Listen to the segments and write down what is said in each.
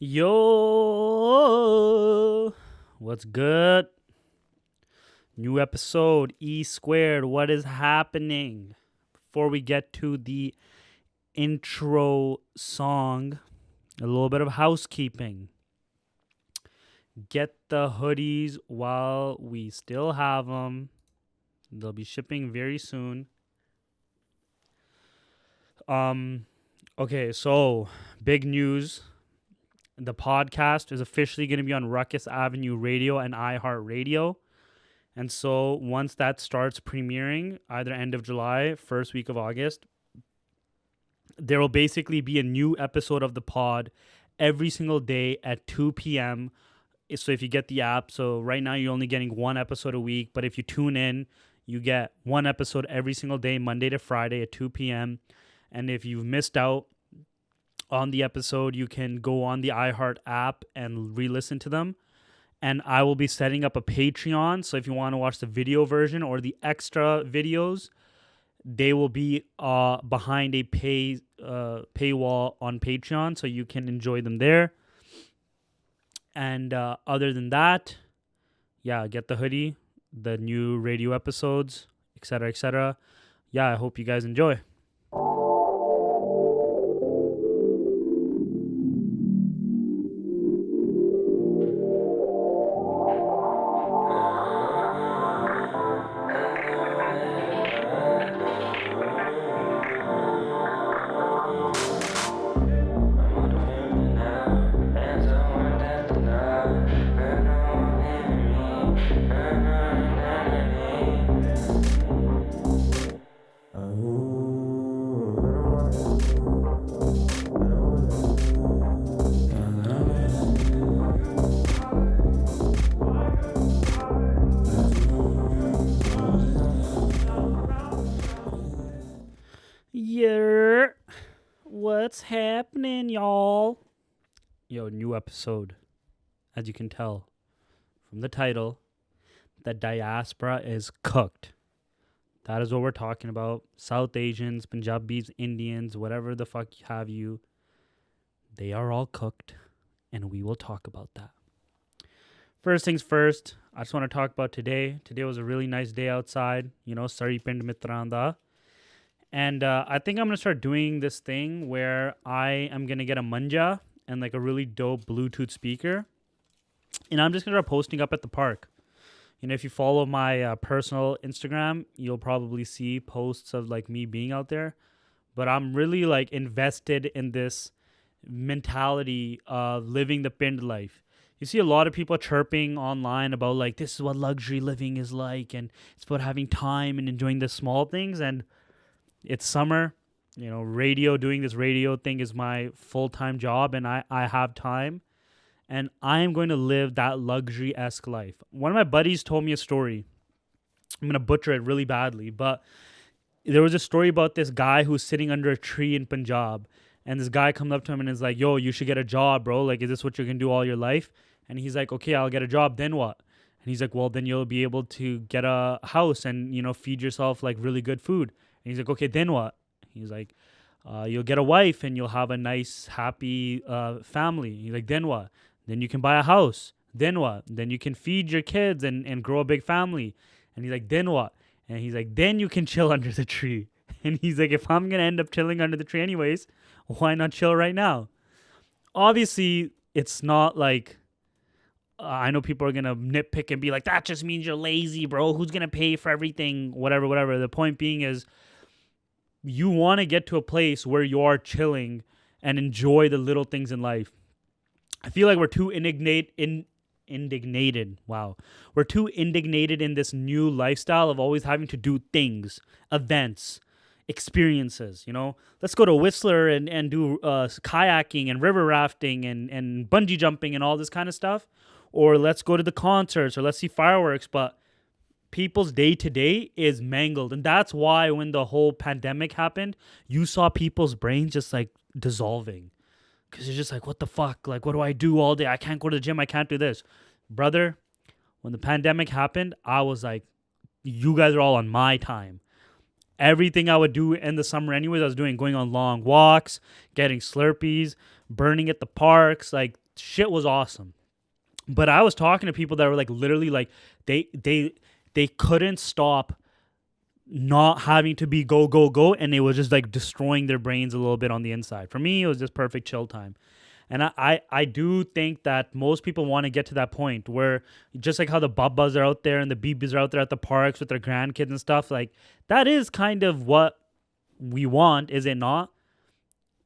Yo, what's good? New episode, E squared. What is happening? Before we get to the intro song, a little bit of housekeeping. Get the hoodies while we still have them. They'll be shipping very soon. Okay, so big news. The podcast is officially going to be on Ruckus Avenue Radio and iHeartRadio. And so once that starts premiering, either end of July, first week of August, there will basically be a new episode of the pod every single day at 2 p.m. So if you get the app, so right now you're only getting one episode a week, but if you tune in, you get one episode every single day, Monday to Friday at 2 p.m. And if you've missed out on the episode, you can go on the iHeart app and re-listen to them. And I will be setting up a Patreon. So if you want to watch the video version or the extra videos, they will be behind a paywall on Patreon, so you can enjoy them there. And other than that, yeah, get the hoodie, the new radio episodes, etc., etc. Yeah, I hope you guys enjoy. Yeah, what's happening, y'all? Yo, new episode. As you can tell from the title, the diaspora is cooked. That is what we're talking about. South Asians, Punjabis, Indians, whatever the fuck have you, they are all cooked, and we will talk about that. First things first, I just want to talk about today. Today was a really nice day outside, Surrey Pind Mitranda. And I think I'm going to start doing this thing where I am going to get a manja and like a really dope Bluetooth speaker. And I'm just going to start posting up at the park. If you follow my personal Instagram, you'll probably see posts of like me being out there. But I'm really like invested in this mentality of living the pind life. You see a lot of people chirping online about like, this is what luxury living is like. And it's about having time and enjoying the small things. And it's summer, doing this radio thing is my full-time job, and I have time, and I am going to live that luxury-esque life. One of my buddies told me a story. I'm going to butcher it really badly, but there was a story about this guy who's sitting under a tree in Punjab, and this guy comes up to him and is like, yo, you should get a job, bro. Like, is this what you're going to do all your life? And he's like, okay, I'll get a job. Then what? And he's like, well, then you'll be able to get a house and, feed yourself like really good food. And he's like, okay, then what? He's like, you'll get a wife and you'll have a nice, happy family. He's like, then what? Then you can buy a house. Then what? Then you can feed your kids and grow a big family. And he's like, then what? And he's like, then you can chill under the tree. And he's like, if I'm going to end up chilling under the tree anyways, why not chill right now? Obviously, it's not like, I know people are going to nitpick and be like, that just means you're lazy, bro. Who's going to pay for everything? Whatever. The point being is, you want to get to a place where you are chilling and enjoy the little things in life. I feel like we're too indignated. Wow. We're too indignated in this new lifestyle of always having to do things, events, experiences, Let's go to Whistler and do kayaking and river rafting and bungee jumping and all this kind of stuff. Or let's go to the concerts or let's see fireworks. But people's day-to-day is mangled. And that's why when the whole pandemic happened, you saw people's brains just like dissolving. Because you're just like, what the fuck? Like, what do I do all day? I can't go to the gym. I can't do this. Brother, when the pandemic happened, I was like, you guys are all on my time. everything I would do in the summer anyways, I was doing, going on long walks, getting Slurpees, burning at the parks. Like, shit was awesome. But I was talking to people that were like literally like they couldn't stop not having to be go go go, and it was just like destroying their brains a little bit on the inside. For me, it was just perfect chill time. And I do think that most people want to get to that point where, just like how the Bubbas are out there and the BBs are out there at the parks with their grandkids and stuff, like that is kind of what we want, is it not?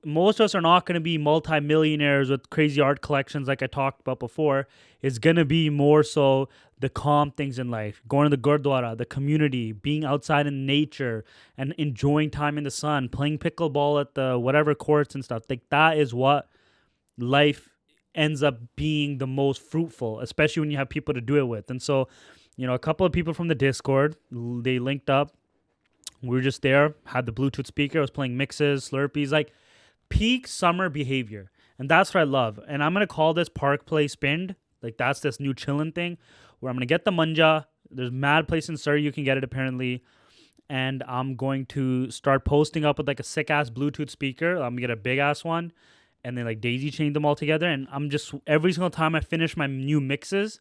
Most of us are not going to be multimillionaires with crazy art collections like I talked about before. It's going to be more so the calm things in life, going to the Gurdwara, the community, being outside in nature and enjoying time in the sun, playing pickleball at the whatever courts and stuff. Like that is what life ends up being the most fruitful, especially when you have people to do it with. And so, a couple of people from the Discord, they linked up. We were just there, had the Bluetooth speaker, I was playing mixes, Slurpees, like peak summer behavior. And that's what I love. And I'm going to call this Park Play Spinned. Like that's this new chillin' thing where I'm going to get the manja. There's mad place in Surrey you can get it apparently. And I'm going to start posting up with like a sick ass Bluetooth speaker. I'm going to get a big ass one and then like daisy chain them all together. And I'm just, every single time I finish my new mixes,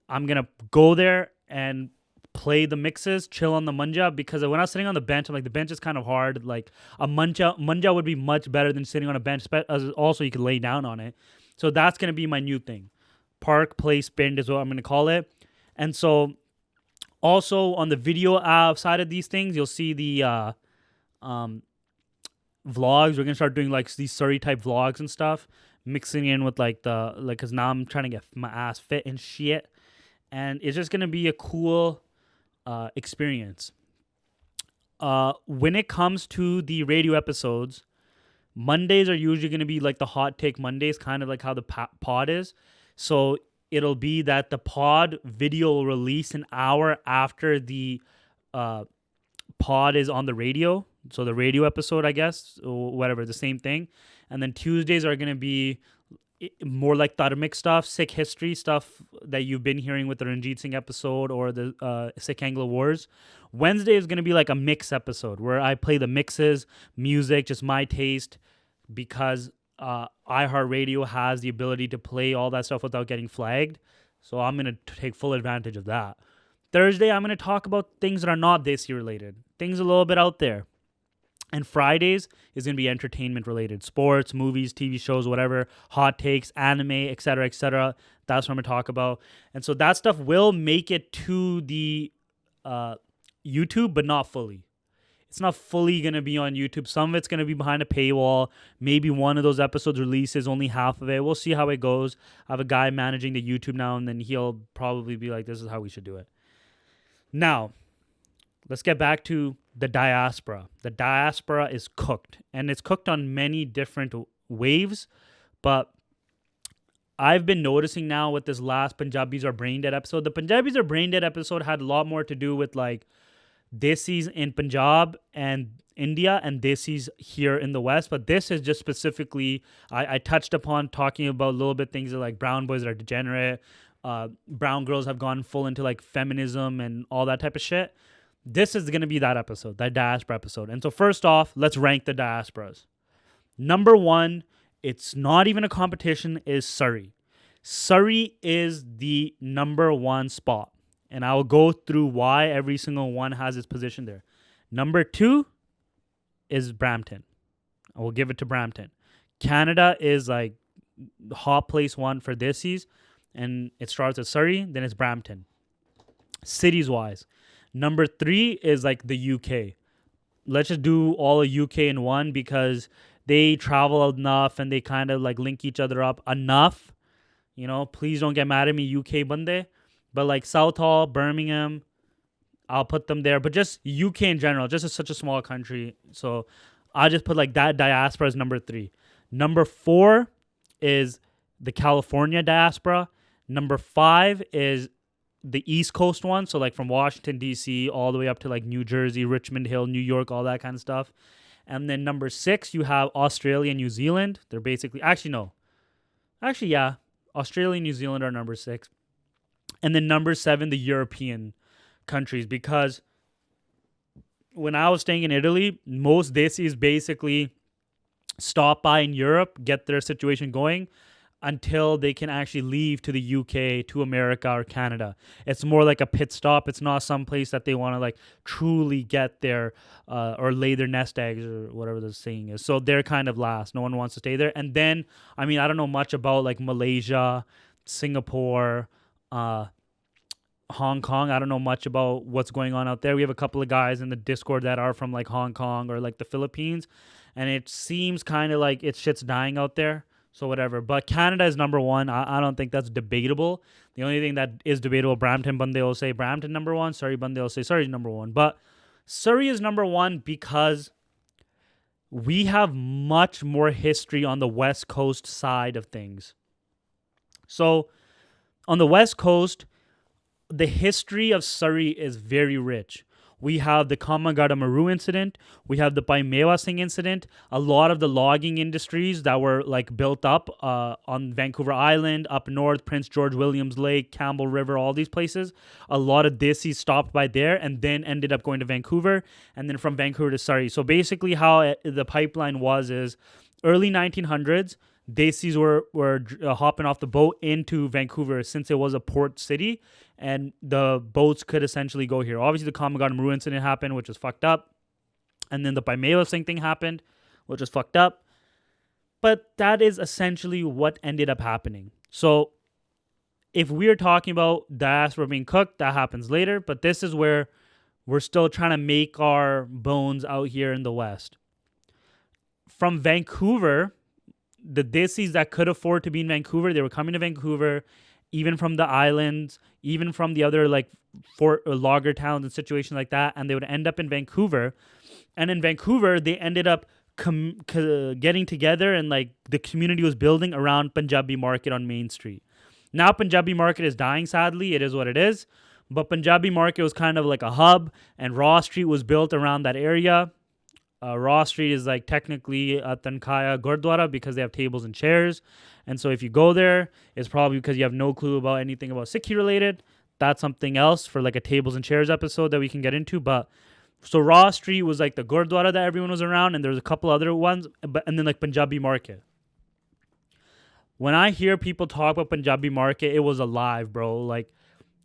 I'm going to go there and play the mixes, chill on the manja, because when I was sitting on the bench, I'm like, the bench is kind of hard. Like a manja would be much better than sitting on a bench. Also, you can lay down on it. So that's going to be my new thing. Park Play Spinned is what I'm going to call it. And so also on the video side of these things, you'll see the vlogs. We're going to start doing like these Surrey type vlogs and stuff, mixing in with like because now I'm trying to get my ass fit and shit. And it's just going to be a cool experience. When it comes to the radio episodes, Mondays are usually going to be like the hot take Mondays, kind of like how the pod is. So it'll be that the pod video will release an hour after the pod is on the radio. So the radio episode, I guess, or whatever, the same thing. And then Tuesdays are going to be more like dharmic stuff, Sikh history stuff that you've been hearing with the Ranjit Singh episode or the Sikh Anglo Wars. Wednesday is going to be like a mix episode where I play the mixes, music, just my taste, because iHeartRadio has the ability to play all that stuff without getting flagged. So I'm going to take full advantage of that. Thursday, I'm going to talk about things that are not Desi related, things a little bit out there. And Fridays is going to be entertainment related, sports, movies, TV shows, whatever, hot takes, anime, etc., etc. That's what I'm going to talk about. And so that stuff will make it to the YouTube, but not fully. It's not fully going to be on YouTube. Some of it's going to be behind a paywall. Maybe one of those episodes releases only half of it. We'll see how it goes. I have a guy managing the YouTube now, and then he'll probably be like, this is how we should do it. Now, let's get back to the diaspora. The diaspora is cooked, and it's cooked on many different waves, but I've been noticing now with this last Punjabis Are Brain Dead episode, the Punjabis Are Brain Dead episode had a lot more to do with like Desis in Punjab and India and Desis here in the West, but this is just specifically, I touched upon talking about a little bit things like brown boys that are degenerate, brown girls have gone full into like feminism and all that type of shit. This is going to be that episode, that diaspora episode. And so first off, let's rank the diasporas. Number one, it's not even a competition, is Surrey. Surrey is the number one spot. And I will go through why every single one has its position there. Number two is Brampton. I will give it to Brampton. Canada is like hot place one for Desis. And it starts at Surrey, then it's Brampton. Cities wise. Number three is like the UK. Let's just do all of UK in one because they travel enough and they kind of like link each other up enough. Please don't get mad at me, UK bande. But like Southall, Birmingham, I'll put them there. But just UK in general, just as such a small country. So I just put like that diaspora as number three. Number four is the California diaspora. Number five is the East Coast one, so like from Washington, D.C., all the way up to like New Jersey, Richmond Hill, New York, all that kind of stuff. And then number six, you have Australia and New Zealand. They're basically, yeah, Australia and New Zealand are number six. And then number seven, the European countries, because when I was staying in Italy, most desis basically stop by in Europe, get their situation going until they can actually leave to the UK, to America or Canada. It's more like a pit stop. It's not some place that they want to like truly get there or lay their nest eggs or whatever the saying is. So they're kind of last. No one wants to stay there. And then, I mean, I don't know much about like Malaysia, Singapore, Hong Kong. I don't know much about what's going on out there. We have a couple of guys in the Discord that are from like Hong Kong or like the Philippines. And it seems kind of like shit's dying out there. So whatever. But Canada is number one. I don't think that's debatable. The only thing that is debatable, Brampton Bunde will say Brampton number one. Surrey Bunde will say Surrey's number one. But Surrey is number one because we have much more history on the West Coast side of things. So on the West Coast, the history of Surrey is very rich. We have the Kamagata Maru incident. We have the Paimewa Singh incident. A lot of the logging industries that were like built up on Vancouver Island, up north, Prince George Williams Lake, Campbell River, all these places. A lot of desis stopped by there and then ended up going to Vancouver and then from Vancouver to Surrey. So basically how the pipeline was is early 1900s, desis were hopping off the boat into Vancouver since it was a port city and the boats could essentially go here. Obviously, the Kamagata Maru incident happened, which was fucked up. And then the Paimewa Singh thing happened, which was fucked up. But that is essentially what ended up happening. So if we're talking about diaspora being cooked, that happens later. But this is where we're still trying to make our bones out here in the West. From Vancouver, the desis that could afford to be in Vancouver, they were coming to Vancouver, even from the islands, even from the other like fort or logger towns and situations like that, and they would end up in Vancouver. And in Vancouver, they ended up getting together and like the community was building around Punjabi Market on Main Street. Now Punjabi Market is dying, sadly. It is what it is. But Punjabi Market was kind of like a hub, and Raw Street was built around that area. Raw Street is like technically a Tankaya Gurdwara because they have tables and chairs. And so if you go there, it's probably because you have no clue about anything about Sikhi related. That's something else for like a tables and chairs episode that we can get into. But so Raw Street was like the Gurdwara that everyone was around, and there's a couple other ones, and then like Punjabi Market. When I hear people talk about Punjabi Market, it was alive, bro. Like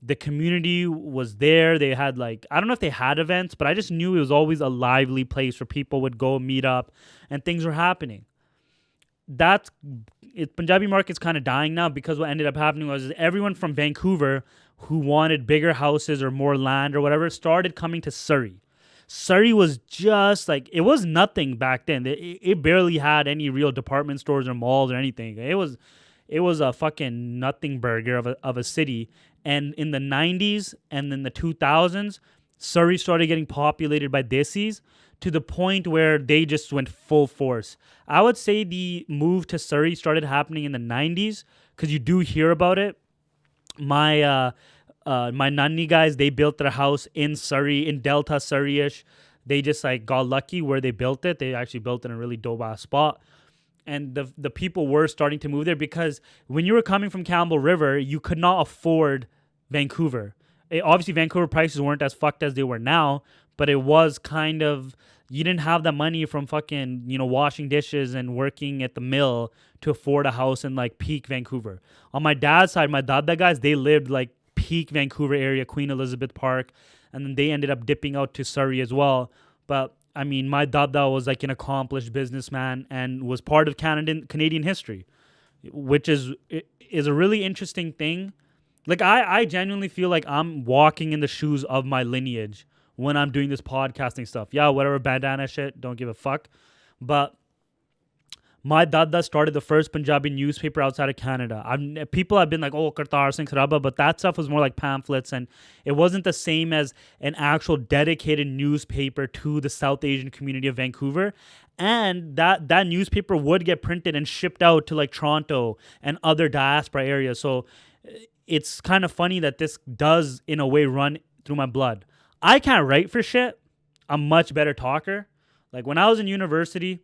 the community was there. They had like, I don't know if they had events, but I just knew it was always a lively place where people would go meet up and things were happening. Punjabi Market's kind of dying now because what ended up happening was everyone from Vancouver who wanted bigger houses or more land or whatever started coming to Surrey. Surrey was just like, it was nothing back then. It barely had any real department stores or malls or anything. It was a fucking nothing burger of a city. And in the 90s and in the 2000s, Surrey started getting populated by desis to the point where they just went full force. I would say the move to Surrey started happening in the 90s because you do hear about it. My nanny guys, they built their house in Surrey, in Delta Surrey-ish. They just like got lucky where they built it. They actually built it in a really dope-ass spot. And the people were starting to move there because when you were coming from Campbell River, you could not afford Vancouver. Obviously, Vancouver prices weren't as fucked as they were now, but it was kind of, you didn't have the money from fucking, washing dishes and working at the mill to afford a house in like peak Vancouver. On my dad's side, my dada guys, they lived like peak Vancouver area, Queen Elizabeth Park, and then they ended up dipping out to Surrey as well. But I mean, my dada was like an accomplished businessman and was part of Canadian history, which is a really interesting thing. Like I genuinely feel like I'm walking in the shoes of my lineage when I'm doing this podcasting stuff. Yeah, whatever bandana shit, don't give a fuck. But my dada started the first Punjabi newspaper outside of Canada. People have been like, oh, Kartar Singh Saraba, but that stuff was more like pamphlets, and it wasn't the same as an actual dedicated newspaper to the South Asian community of Vancouver. And that newspaper would get printed and shipped out to like Toronto and other diaspora areas. So it's kind of funny that this does, in a way, run through my blood. I can't write for shit. I'm much better talker. Like when I was in university,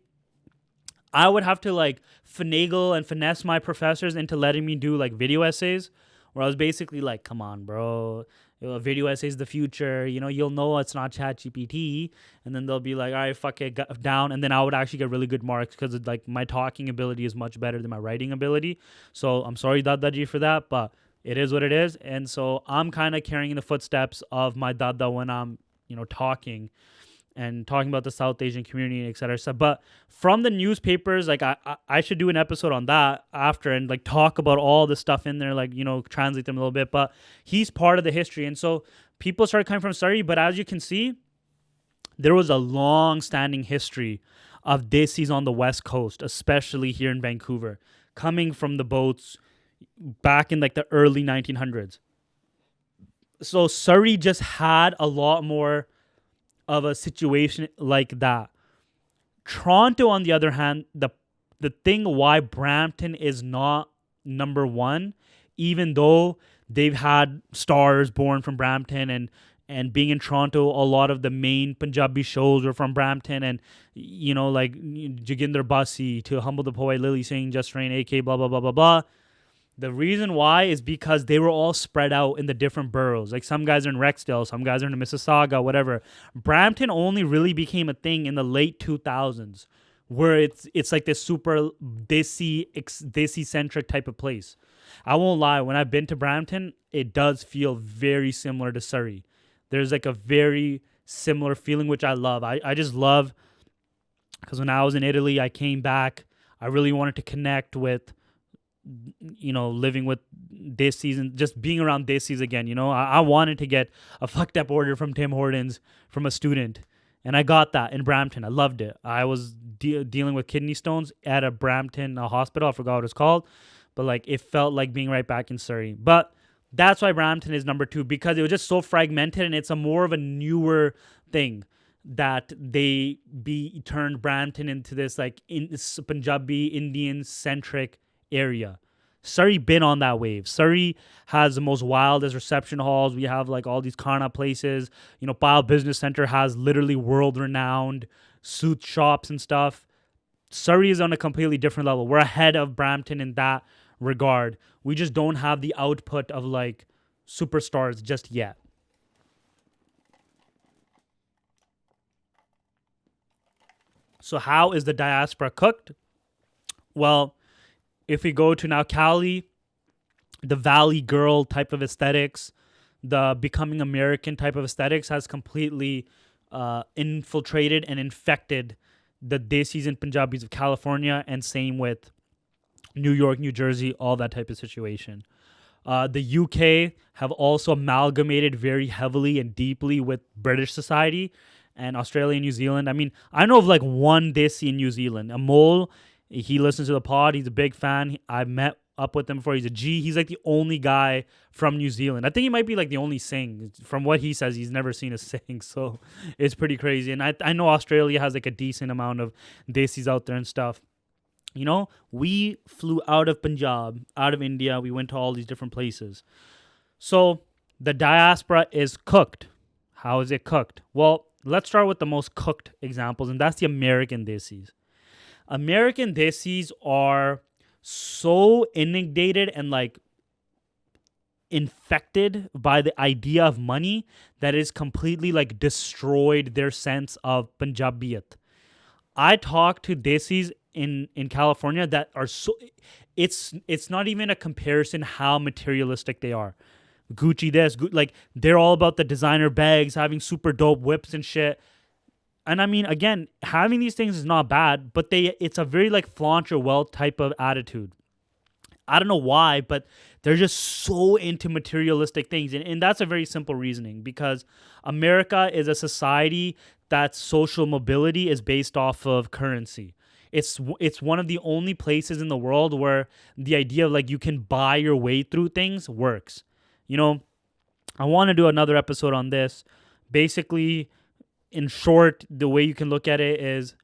I would have to like finagle and finesse my professors into letting me do like video essays where I was basically like, come on, bro. video essays the future, you'll know it's not ChatGPT, and then they'll be like, all right, fuck it, down, and then I would actually get really good marks because like my talking ability is much better than my writing ability. So I'm sorry, Dadaji, for that, but it is what it is. And so I'm kind of carrying in the footsteps of my Dada when I'm, talking about the South Asian community, et cetera, et cetera. But from the newspapers, like I should do an episode on that after and like talk about all the stuff in there, like, translate them a little bit. But he's part of the history. And so people started coming from Surrey. But as you can see, there was a long-standing history of desis on the West Coast, especially here in Vancouver, coming from the boats back in like the early 1900s. So Surrey just had a lot more of a situation like that. Toronto, on the other hand, the thing why Brampton is not number one, even though they've had stars born from Brampton, and being in Toronto, a lot of the main Punjabi shows were from Brampton, and like Joginder Basi to Humble the Poet, Lily Singh, Just Rain, AK, blah blah blah blah blah. The reason why is because they were all spread out in the different boroughs. Like some guys are in Rexdale, some guys are in Mississauga, whatever. Brampton only really became a thing in the late 2000s, where it's like this super desi-centric type of place. I won't lie, when I've been to Brampton, it does feel very similar to Surrey. There's like a very similar feeling, which I love. I just love, because when I was in Italy, I came back. I really wanted to connect with, living with desis and just being around desis again. I wanted to get a fucked up order from Tim Hortons from a student, and I got that in Brampton. I loved it. I was dealing with kidney stones at a Brampton hospital. I forgot what it's called, but like it felt like being right back in Surrey. But that's why Brampton is number 2, because it was just so fragmented, and it's a more of a newer thing that they turned Brampton into this like Punjabi Indian centric area. Surrey been on that wave. Surrey has the most wildest reception halls. We have like all these Kana places. Pyle Business Center has literally world-renowned suit shops and stuff. Surrey is on a completely different level. We're ahead of Brampton in that regard. We just don't have the output of like superstars just yet. So how is the diaspora cooked? Well, if we go to now Cali, the Valley Girl type of aesthetics, the becoming American type of aesthetics has completely infiltrated and infected the desis and Punjabis of California, and same with New York, New Jersey, all that type of situation. The UK have also amalgamated very heavily and deeply with British society, and Australia and New Zealand. I mean, I know of like one desi in New Zealand, Amol. He listens to the pod. He's a big fan. I've met up with him before. He's a G. He's like the only guy from New Zealand. I think he might be like the only Sing. From what he says, he's never seen a Sing. So it's pretty crazy. And I know Australia has like a decent amount of desis out there and stuff. We flew out of Punjab, out of India. We went to all these different places. So the diaspora is cooked. How is it cooked? Well, let's start with the most cooked examples, and that's the American desis. American desis are so inundated and like infected by the idea of money that is completely like destroyed their sense of Punjabiyat. I talk to desis in California that are so, it's not even a comparison how materialistic they are. Gucci this, like they're all about the designer bags, having super dope whips and shit. And I mean, again, having these things is not bad, but it's a very like flaunt your wealth type of attitude. I don't know why, but they're just so into materialistic things. And that's a very simple reasoning, because America is a society that social mobility is based off of currency. It's one of the only places in the world where the idea of like you can buy your way through things works. I want to do another episode on this. Basically, in short, the way you can look at it is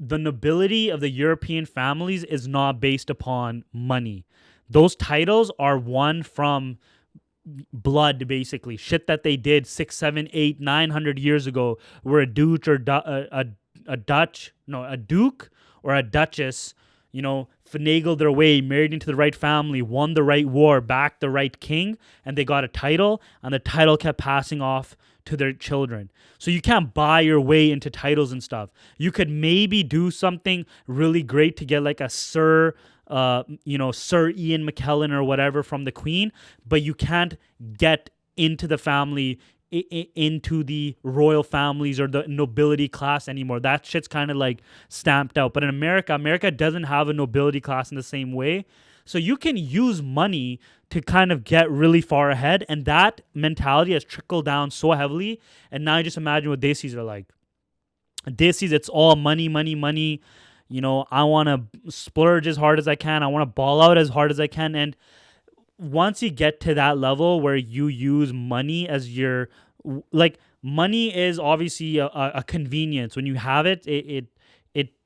the nobility of the European families is not based upon money. Those titles are won from blood, basically. Shit that they did 6, 7, 8, 900 years ago, where a duke or a duke or a duchess, finagled their way, married into the right family, won the right war, backed the right king, and they got a title, and the title kept passing off to their children. So you can't buy your way into titles and stuff. You could maybe do something really great to get like a Sir Ian McKellen or whatever from the Queen, but you can't get into the family, into the royal families or the nobility class anymore. That shit's kind of like stamped out. But in America doesn't have a nobility class in the same way. So you can use money to kind of get really far ahead. And that mentality has trickled down so heavily. And now you just imagine what Desis are like. Desis, it's all money, money, money. You know, I want to splurge as hard as I can. I want to ball out as hard as I can. And once you get to that level where you use money as your, like, money is obviously a convenience. When you have it, it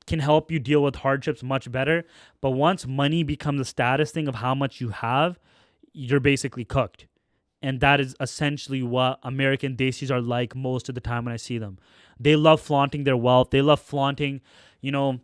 can help you deal with hardships much better. But once money becomes a status thing of how much you have, you're basically cooked. And that is essentially what American Desis are like most of the time when I see them. They love flaunting their wealth. They love flaunting, you know,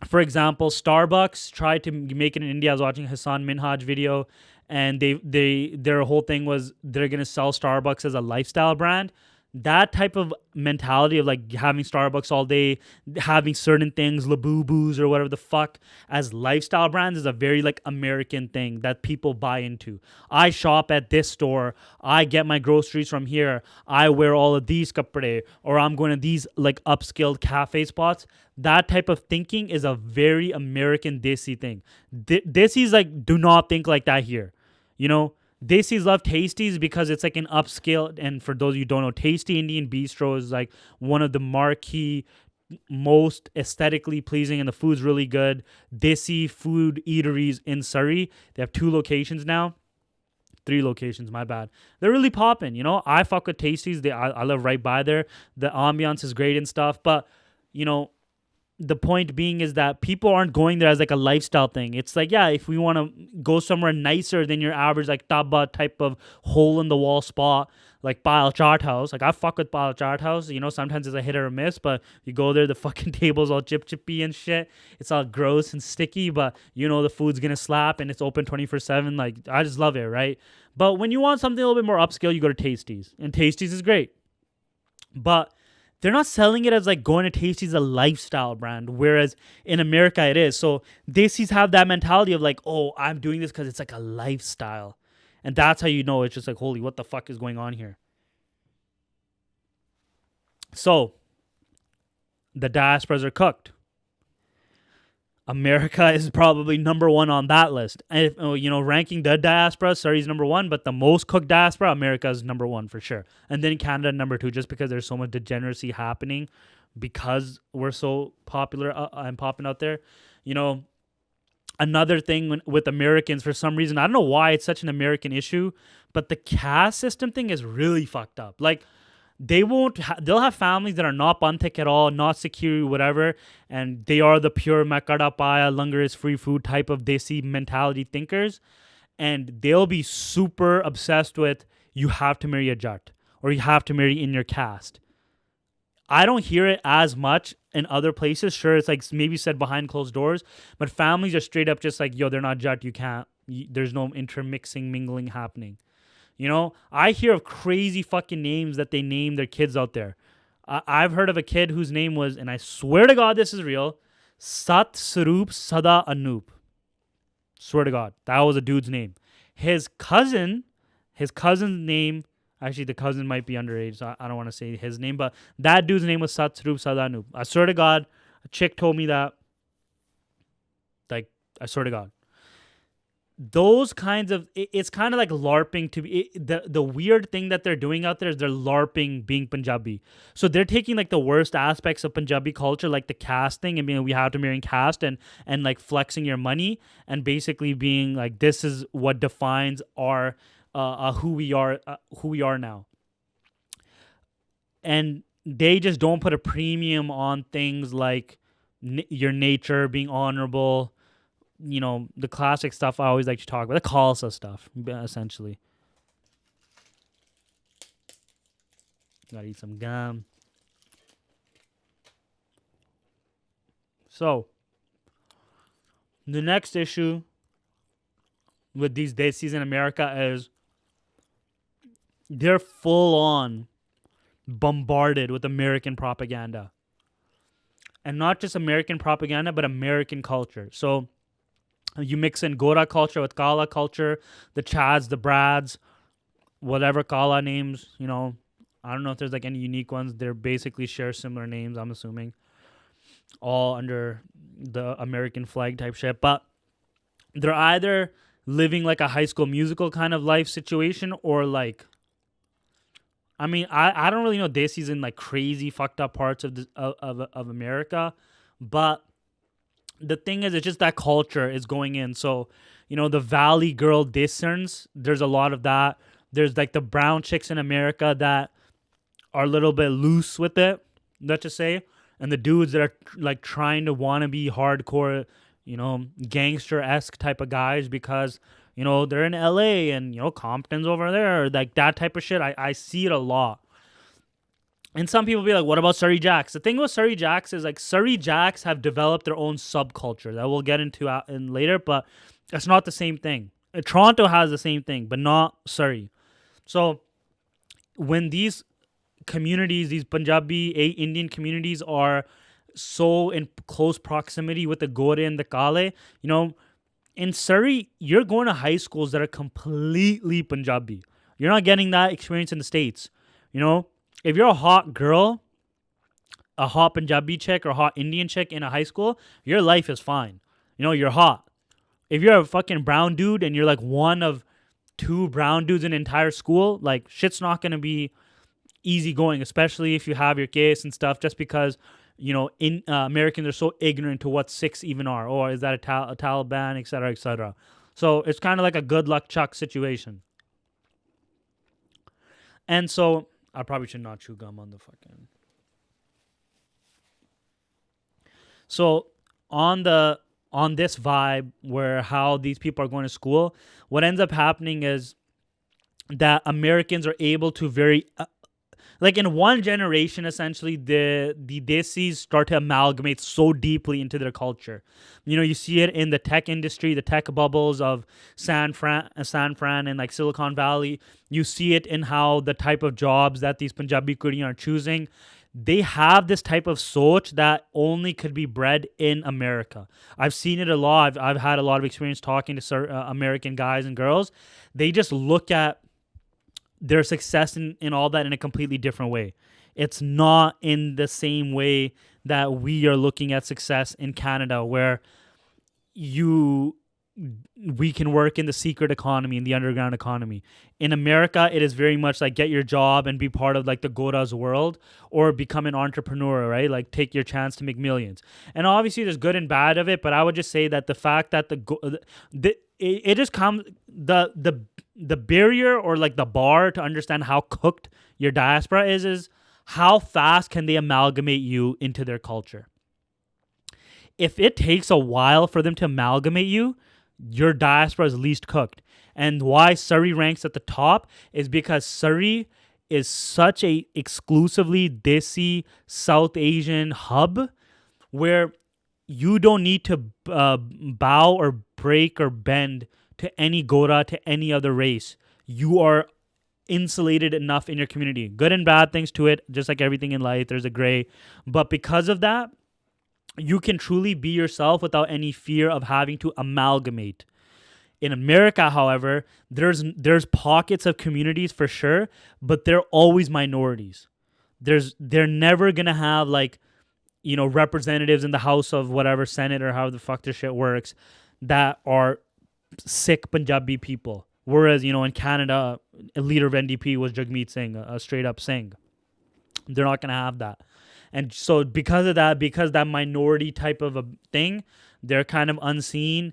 for example, Starbucks tried to make it in India. I was watching Hassan Minhaj video, and their whole thing was they're gonna sell Starbucks as a lifestyle brand. That type of mentality of like having Starbucks all day, having certain things, Labubu's or whatever the fuck, as lifestyle brands is a very like American thing that people buy into. I shop at this store. I get my groceries from here. I wear all of these kapde, or I'm going to these like upscale cafe spots. That type of thinking is a very American Desi thing. Desis like do not think like that here. You know, Desis love Tasties because it's like an upscale. And for those of you who don't know, Tasty Indian Bistro is like one of the marquee, most aesthetically pleasing, and the food's really good Desi food eateries in Surrey. They have 2 locations now. 3 locations, my bad. They're really popping, you know. I fuck with Tasties. I live right by there. The ambiance is great and stuff. But, you know, the point being is that people aren't going there as like a lifestyle thing. It's like, yeah, if we want to go somewhere nicer than your average like Taba type of hole in the wall spot, like Pile Chart House. Like I fuck with Pile Chart House. You know, sometimes it's a hit or a miss, but you go there, the fucking table's all chippy and shit. It's all gross and sticky, but you know the food's gonna slap and it's open 24/7. Like I just love it, right? But when you want something a little bit more upscale, you go to Tasties, and Tasties is great. But they're not selling it as like going to Tasties a lifestyle brand, whereas in America it is. So Desis have that mentality of like, oh, I'm doing this because it's like a lifestyle. And that's how you know it's just like, holy, what the fuck is going on here? So the diasporas are cooked. America is probably number 1 on that list. And if, you know, ranking the diaspora, Surrey's number 1, but the most cooked diaspora, America is number 1 for sure. And then Canada number 2, just because there's so much degeneracy happening because we're so popular and popping out there. You know, another thing with Americans, for some reason, I don't know why it's such an American issue, but the caste system thing is really fucked up. Like, they'll have families that are not banthik at all, not secure, whatever, and they are the pure makada paya, langar is free food type of desi mentality thinkers, and they'll be super obsessed with you have to marry a Jat or you have to marry in your caste. I don't hear it as much in other places. Sure, it's like maybe said behind closed doors, but families are straight up just like, yo, they're not Jat, you can't, there's no intermixing, mingling happening. You know, I hear of crazy fucking names that they name their kids out there. I've heard of a kid whose name was, and I swear to God this is real, Sat Sarup Sada Anup. Swear to God, that was a dude's name. His cousin's name, actually the cousin might be underage, so I don't want to say his name, but that dude's name was Sat Sarup Sada Anup. I swear to God, a chick told me that. Like, I swear to God. Those kinds of, it's kind of like LARPing to be, the weird thing that they're doing out there is they're LARPing being Punjabi. So they're taking like the worst aspects of Punjabi culture, like the caste thing, and being we have to marry in caste, and like flexing your money, and basically being like, this is what defines our who we are now. And they just don't put a premium on things like your nature, being honorable, you know, the classic stuff I always like to talk about, the Khalsa stuff, essentially. Gotta eat some gum. So, The next issue with these desis in America is they're full on bombarded with American propaganda. And not just American propaganda, but American culture. So you mix in Gora culture with Kala culture, the Chads, the Brads, whatever Kala names, I don't know if there's like any unique ones. They basically share similar names, I'm assuming. All under the American flag type shit. But they're either living like a High School Musical kind of life situation, or like, I don't really know desis in like crazy fucked up parts of America, but the thing is, it's just that culture is going in. So, the Valley girl discerns, there's a lot of that. There's like the brown chicks in America that are a little bit loose with it, let's just say. And the dudes that are like trying to want to be hardcore, gangster-esque type of guys because, they're in LA and, Compton's over there, or like that type of shit. I see it a lot. And some people be like, what about Surrey Jacks? The thing with Surrey Jacks is like Surrey Jacks have developed their own subculture that we'll get into in later, but it's not the same thing. Toronto has the same thing, but not Surrey. So when these communities, these Punjabi, Indian communities are so in close proximity with the Gore and the Kale, in Surrey, you're going to high schools that are completely Punjabi. You're not getting that experience in the States. If you're a hot girl, a hot Punjabi chick or a hot Indian chick in a high school, your life is fine. You're hot. If you're a fucking brown dude and you're like one of two brown dudes in an entire school, like shit's not going to be easy going, especially if you have your case and stuff, just because, in Americans are so ignorant to what six even are. Or is that a Taliban, et cetera, et cetera. So it's kind of like a good luck Chuck situation. And so I probably should not chew gum on the fucking. So on this vibe where how these people are going to school, what ends up happening is that Americans are able to very like in one generation, essentially, the desis start to amalgamate so deeply into their culture. You see it in the tech industry, the tech bubbles of San Fran and like Silicon Valley. You see it in how the type of jobs that these Punjabi Kuriyan are choosing. They have this type of soch that only could be bred in America. I've seen it a lot. I've had a lot of experience talking to American guys and girls. They just look at their success in all that in a completely different way. It's not in the same way that we are looking at success in Canada, where we can work in the secret economy, in the underground economy. In America, it is very much like get your job and be part of like the Gora's world, or become an entrepreneur, right? Like take your chance to make millions. And obviously there's good and bad of it, but I would just say that the fact that it just comes, the barrier or like the bar to understand how cooked your diaspora is how fast can they amalgamate you into their culture. If it takes a while for them to amalgamate you, your diaspora is least cooked. And why Surrey ranks at the top is because Surrey is such a exclusively desi South Asian hub where you don't need to bow or break or bend to any Gora, to any other race. You are insulated enough in your community. Good and bad things to it, just like everything in life, there's a gray. But because of that, you can truly be yourself without any fear of having to amalgamate. In America, however, there's pockets of communities for sure, but they're always minorities. They're never gonna have like, representatives in the House of whatever, Senate, or how the fuck this shit works, that are Sikh Punjabi people. Whereas, in Canada, a leader of NDP was Jagmeet Singh, a straight up Singh. They're not gonna have that. And so because of that, because that minority type of a thing, they're kind of unseen.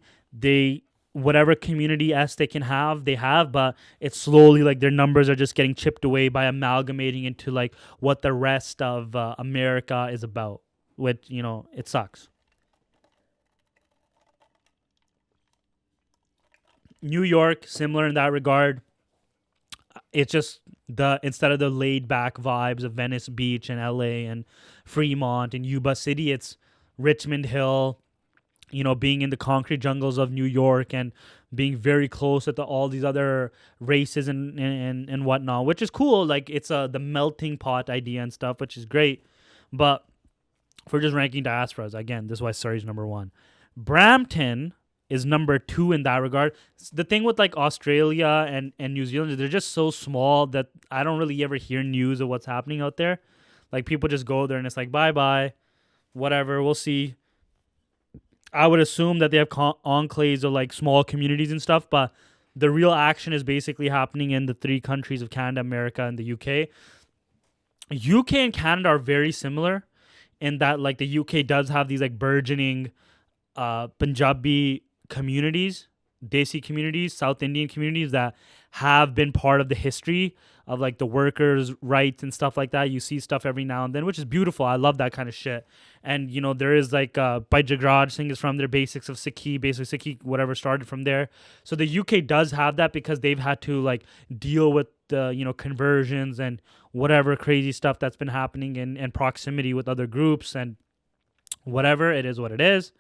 Whatever community they can have, they have, but it's slowly like their numbers are just getting chipped away by amalgamating into like what the rest of America is about, which, it sucks. New York, similar in that regard. It's just instead of the laid back vibes of Venice Beach and LA and Fremont and Yuba City, it's Richmond Hill, being in the concrete jungles of New York and being very close with all these other races and whatnot, which is cool. Like it's the melting pot idea and stuff, which is great. But if we're just ranking diasporas, again, this is why Surrey's number one. Brampton is number two in that regard. The thing with like Australia and New Zealand is they're just so small that I don't really ever hear news of what's happening out there. Like people just go there and it's like, bye, whatever, we'll see. I would assume that they have enclaves or like small communities and stuff, but the real action is basically happening in the three countries of Canada, America, and the UK. UK and Canada are very similar in that like the UK does have these like burgeoning Punjabi communities, Desi communities, South Indian communities that have been part of the history of like the workers' rights and stuff like that. You see stuff every now and then, which is beautiful. I love that kind of shit. And there is like Bhai Jagraj Singh is from their basics of Sikhi, whatever started from there. So the UK does have that because they've had to like deal with the conversions and whatever crazy stuff that's been happening in proximity with other groups and whatever. It is what it is.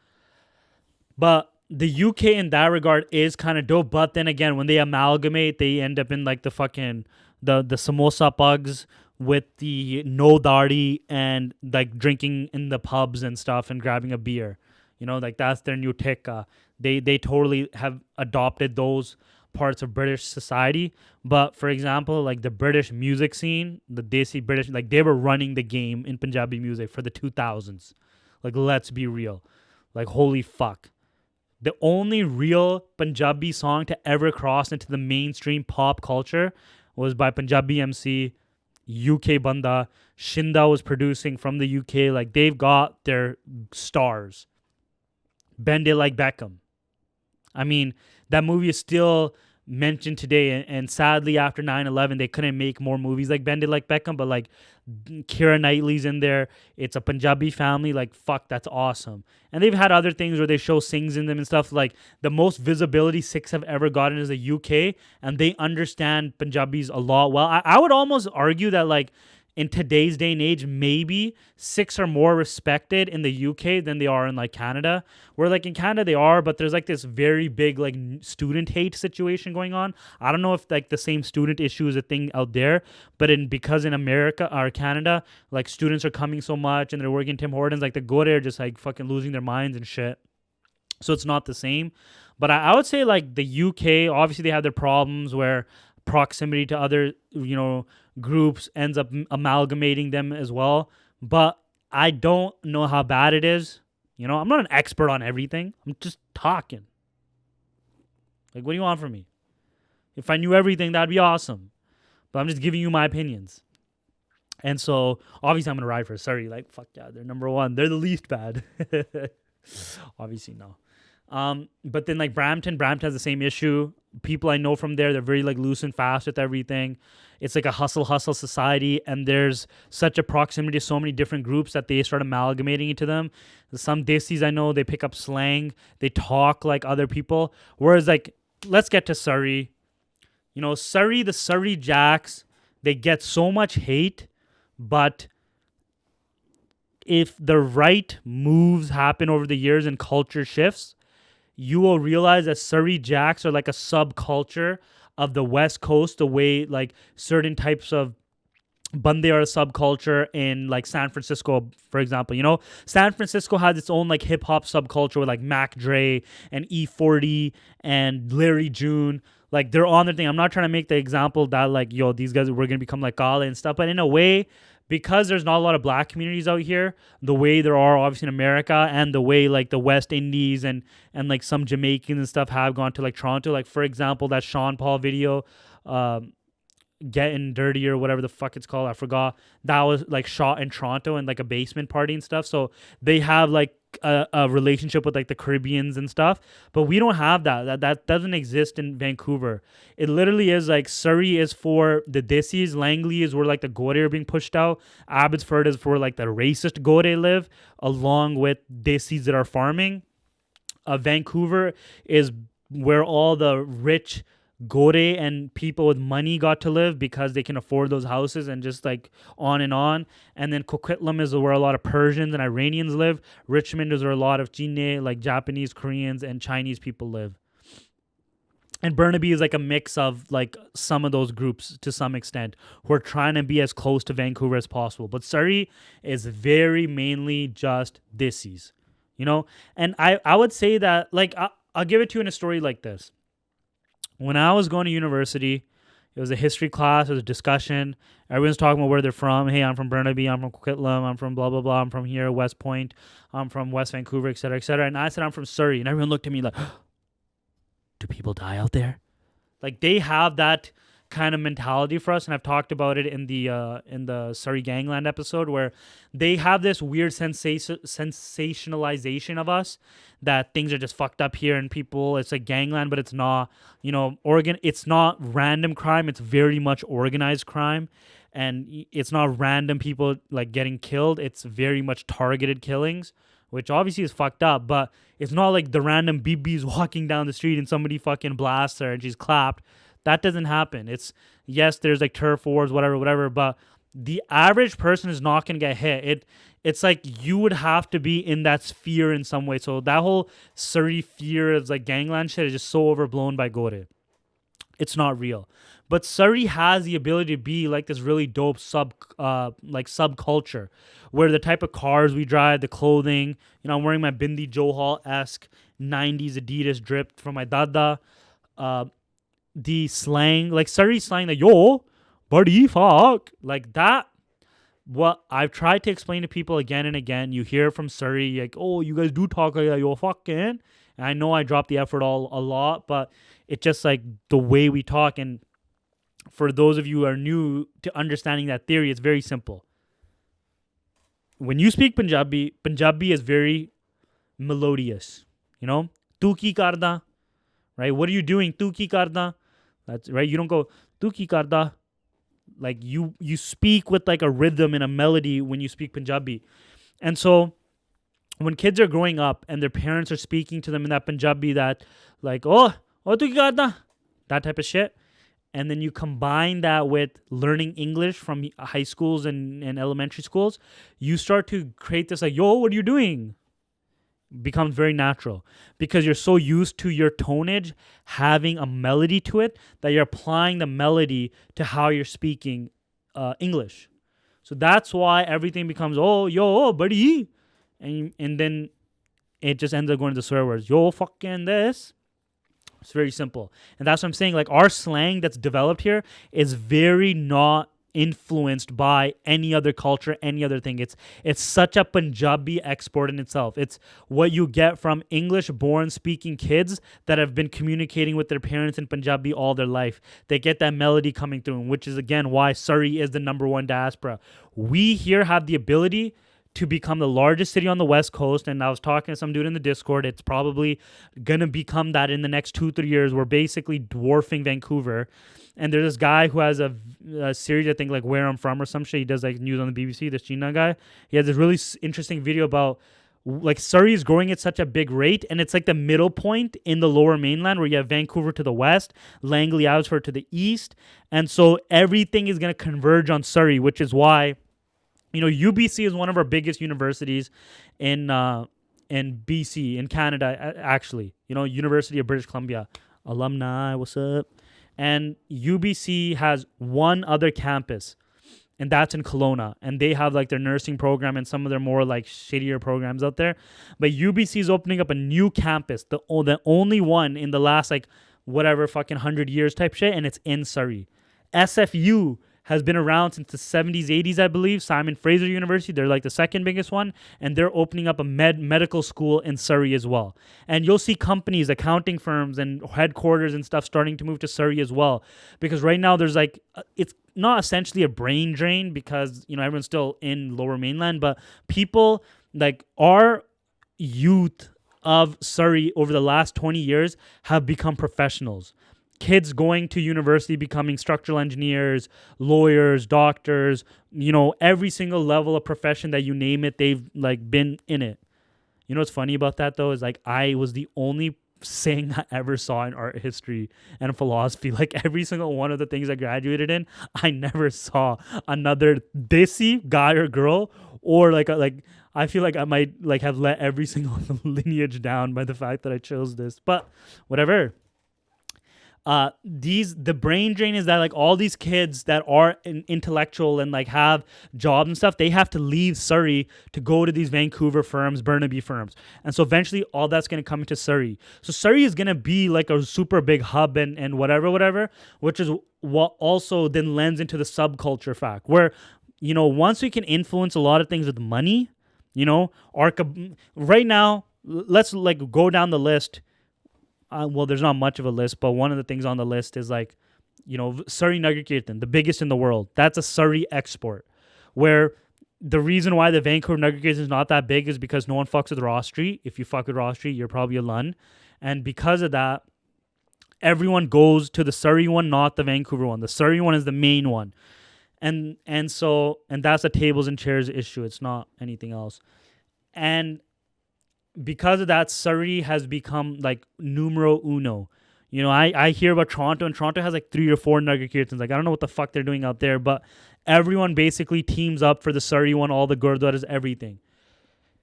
But the UK in that regard is kind of dope. But then again, when they amalgamate, they end up in like the fucking the samosa pugs with the no dadi and like drinking in the pubs and stuff and grabbing a beer. Like that's their new tikka. They totally have adopted those parts of British society. But for example, like the British music scene, the Desi British, like they were running the game in Punjabi music for the 2000s. Like let's be real. Like holy fuck. The only real Punjabi song to ever cross into the mainstream pop culture was by Punjabi MC, UK Banda. Shinda was producing from the UK. Like, they've got their stars. Bend It Like Beckham. I mean, that movie is still mentioned today. And sadly, after 9/11, they couldn't make more movies like Bend It Like Beckham. But, like, Keira Knightley's in there. It's a Punjabi family. Like, fuck, that's awesome. And they've had other things where they show Singhs in them and stuff. Like, the most visibility Sikhs have ever gotten is the UK. And they understand Punjabis a lot well. I would almost argue that, like, in today's day and age, maybe Sikhs are more respected in the UK than they are in like Canada. Where like in Canada they are, but there's like this very big like student hate situation going on. I don't know if like the same student issue is a thing out there, but because in America or Canada, like students are coming so much and they're working Tim Hortons, like the Gore are just like fucking losing their minds and shit. So it's not the same. But I would say like the UK, obviously they have their problems where proximity to other, groups ends up amalgamating them as well. But I don't know how bad it is. I'm not an expert on everything. I'm just talking. Like, what do you want from me? If I knew everything, that'd be awesome. But I'm just giving you my opinions. And so, obviously, I'm going to ride for Surrey. Like, fuck yeah, they're number one. They're the least bad. Obviously, no. But then, like, Brampton has the same issue. People I know from there, they're very, like, loose and fast with everything. It's like a hustle society, and there's such a proximity to so many different groups that they start amalgamating into them. Some Desis I know, they pick up slang. They talk like other people. Whereas, like, let's get to Surrey. Surrey, the Surrey Jacks, they get so much hate, but if the right moves happen over the years and culture shifts, you will realize that Surrey Jacks are like a subculture of the West Coast, the way like certain types of Bande are a subculture in like San Francisco, for example. San Francisco has its own like hip hop subculture with like Mac Dre and E40 and Larry June. Like they're on their thing. I'm not trying to make the example that like, these guys were going to become like Gala and stuff. But in a way, because there's not a lot of black communities out here, the way there are obviously in America, and the way like the West Indies and like some Jamaicans and stuff have gone to like Toronto. Like for example, that Sean Paul video, Getting Dirty or whatever the fuck it's called, I forgot. That was like shot in Toronto and like a basement party and stuff. So they have like a relationship with like the Caribbeans and stuff, but we don't have that. That doesn't exist in Vancouver. It literally is like Surrey is for the Desis, Langley is where like the Gore are being pushed out, Abbotsford is for like the racist Gore live, along with Desis that are farming. Vancouver is where all the rich Gore and people with money got to live because they can afford those houses, and just like on and on. And then Coquitlam is where a lot of Persians and Iranians live. Richmond is where a lot of Chine, like Japanese, Koreans, and Chinese people live. And Burnaby is like a mix of like some of those groups to some extent who are trying to be as close to Vancouver as possible. But Surrey is very mainly just thissies, you know? And I would say that, like, I'll give it to you in a story like this. When I was going to university, it was a history class, it was a discussion. Everyone's talking about where they're from. Hey, I'm from Burnaby, I'm from Coquitlam, I'm from blah, blah, blah, I'm from here, West Point, I'm from West Vancouver, et cetera, et cetera. And I said I'm from Surrey. And everyone looked at me like, do people die out there? Like, they have that kind of mentality for us, and I've talked about it in the Surrey Gangland episode, where they have this weird sensationalization of us, that things are just fucked up here, and people, it's like gangland, but it's not, you know, it's not random crime, it's very much organized crime, and it's not random people like getting killed, it's very much targeted killings, which obviously is fucked up, but it's not like the random BB's walking down the street and somebody fucking blasts her and she's clapped. That doesn't happen. It's, yes, there's like turf wars, whatever, but the average person is not going to get hit. It's like you would have to be in that sphere in some way. So that whole Surrey fear of like gangland shit is just so overblown by Gore. It's not real. But Surrey has the ability to be like this really dope subculture, where the type of cars we drive, the clothing, you know, I'm wearing my Bindi Johal-esque 90s Adidas drip from my dada. The slang, like Surrey slang, like, yo, buddy, fuck. Like that, what I've tried to explain to people again and again, you hear from Surrey, like, oh, you guys do talk like that, yo, fucking. And I know I drop the effort a lot, but it's just like the way we talk. And for those of you who are new to understanding that theory, it's very simple. When you speak Punjabi, Punjabi is very melodious. You know? Tu ki karda? Right? What are you doing? Tu ki karda? That's right. You don't go, tu ki karda? Like you speak with like a rhythm and a melody when you speak Punjabi. And so when kids are growing up and their parents are speaking to them in that Punjabi, that like, oh tu ki karda? That type of shit. And then you combine that with learning English from high schools and elementary schools, you start to create this like, yo, what are you doing? Becomes very natural because you're so used to your tonage having a melody to it that you're applying the melody to how you're speaking English. So that's why everything becomes, oh, yo, buddy. And then it just ends up going to the swear words. Yo, fucking this. It's very simple. And that's what I'm saying. Like, our slang that's developed here is very not influenced by any other culture, any other thing. It's such a Punjabi export in itself. It's what you get from English-born speaking kids that have been communicating with their parents in Punjabi all their life. They get that melody coming through, which is, again, why Surrey is the #1 diaspora. We here have the ability to become the largest city on the West Coast. And I was talking to some dude in the Discord. It's probably going to become that in the next 2-3 years. We're basically dwarfing Vancouver. And there's this guy who has a series, I think, like Where I'm From or some shit. He does like news on the BBC, this China guy. He has this really interesting video about like Surrey is growing at such a big rate. And it's like the middle point in the lower mainland where you have Vancouver to the west, Langley, Abbotsford to the east. And so everything is going to converge on Surrey, which is why, you know, UBC is one of our biggest universities in BC, in Canada, actually. You know, University of British Columbia. Alumni, what's up? And UBC has one other campus, and that's in Kelowna. And they have like their nursing program and some of their more like shittier programs out there. But UBC is opening up a new campus, the only one in the last like whatever fucking 100 years type shit, and it's in Surrey. SFU has been around since the 70s, 80s, I believe. Simon Fraser University, they're like the second biggest one. And they're opening up a medical school in Surrey as well. And you'll see companies, accounting firms and headquarters and stuff starting to move to Surrey as well. Because right now there's like, it's not essentially a brain drain because, you know, everyone's still in Lower Mainland. But people, like our youth of Surrey over the last 20 years have become professionals. Kids going to university, becoming structural engineers, lawyers, doctors, you know, every single level of profession that you name it, they've like been in it. You know what's funny about that though is like I was the only saying I ever saw in art history and philosophy. Like every single one of the things I graduated in, I never saw another desi guy or girl, or like I feel like I might like have let every single lineage down by the fact that I chose this. But whatever. The brain drain is that like all these kids that are intellectual and like have jobs and stuff, they have to leave Surrey to go to these Vancouver firms, Burnaby firms, and so eventually all that's going to come into Surrey. So Surrey is going to be like a super big hub and whatever, which is what also then lends into the subculture fact where, you know, once we can influence a lot of things with money, you know, right now, let's like go down the list. Well, there's not much of a list, but one of the things on the list is like, you know, Surrey Nugget Kirtan, the biggest in the world. That's a Surrey export. Where the reason why the Vancouver Nugget Kirtan is not that big is because no one fucks with Ross Street. If you fuck with Ross Street, you're probably a lun. And because of that, everyone goes to the Surrey one, not the Vancouver one. The Surrey one is the main one. And that's a tables and chairs issue. It's not anything else. And because of that, Surrey has become like numero uno. You know, I hear about Toronto, and Toronto has like 3 or 4 Nugget Kirtans. Like, I don't know what the fuck they're doing out there, but everyone basically teams up for the Surrey one, all the gurdwaras, everything.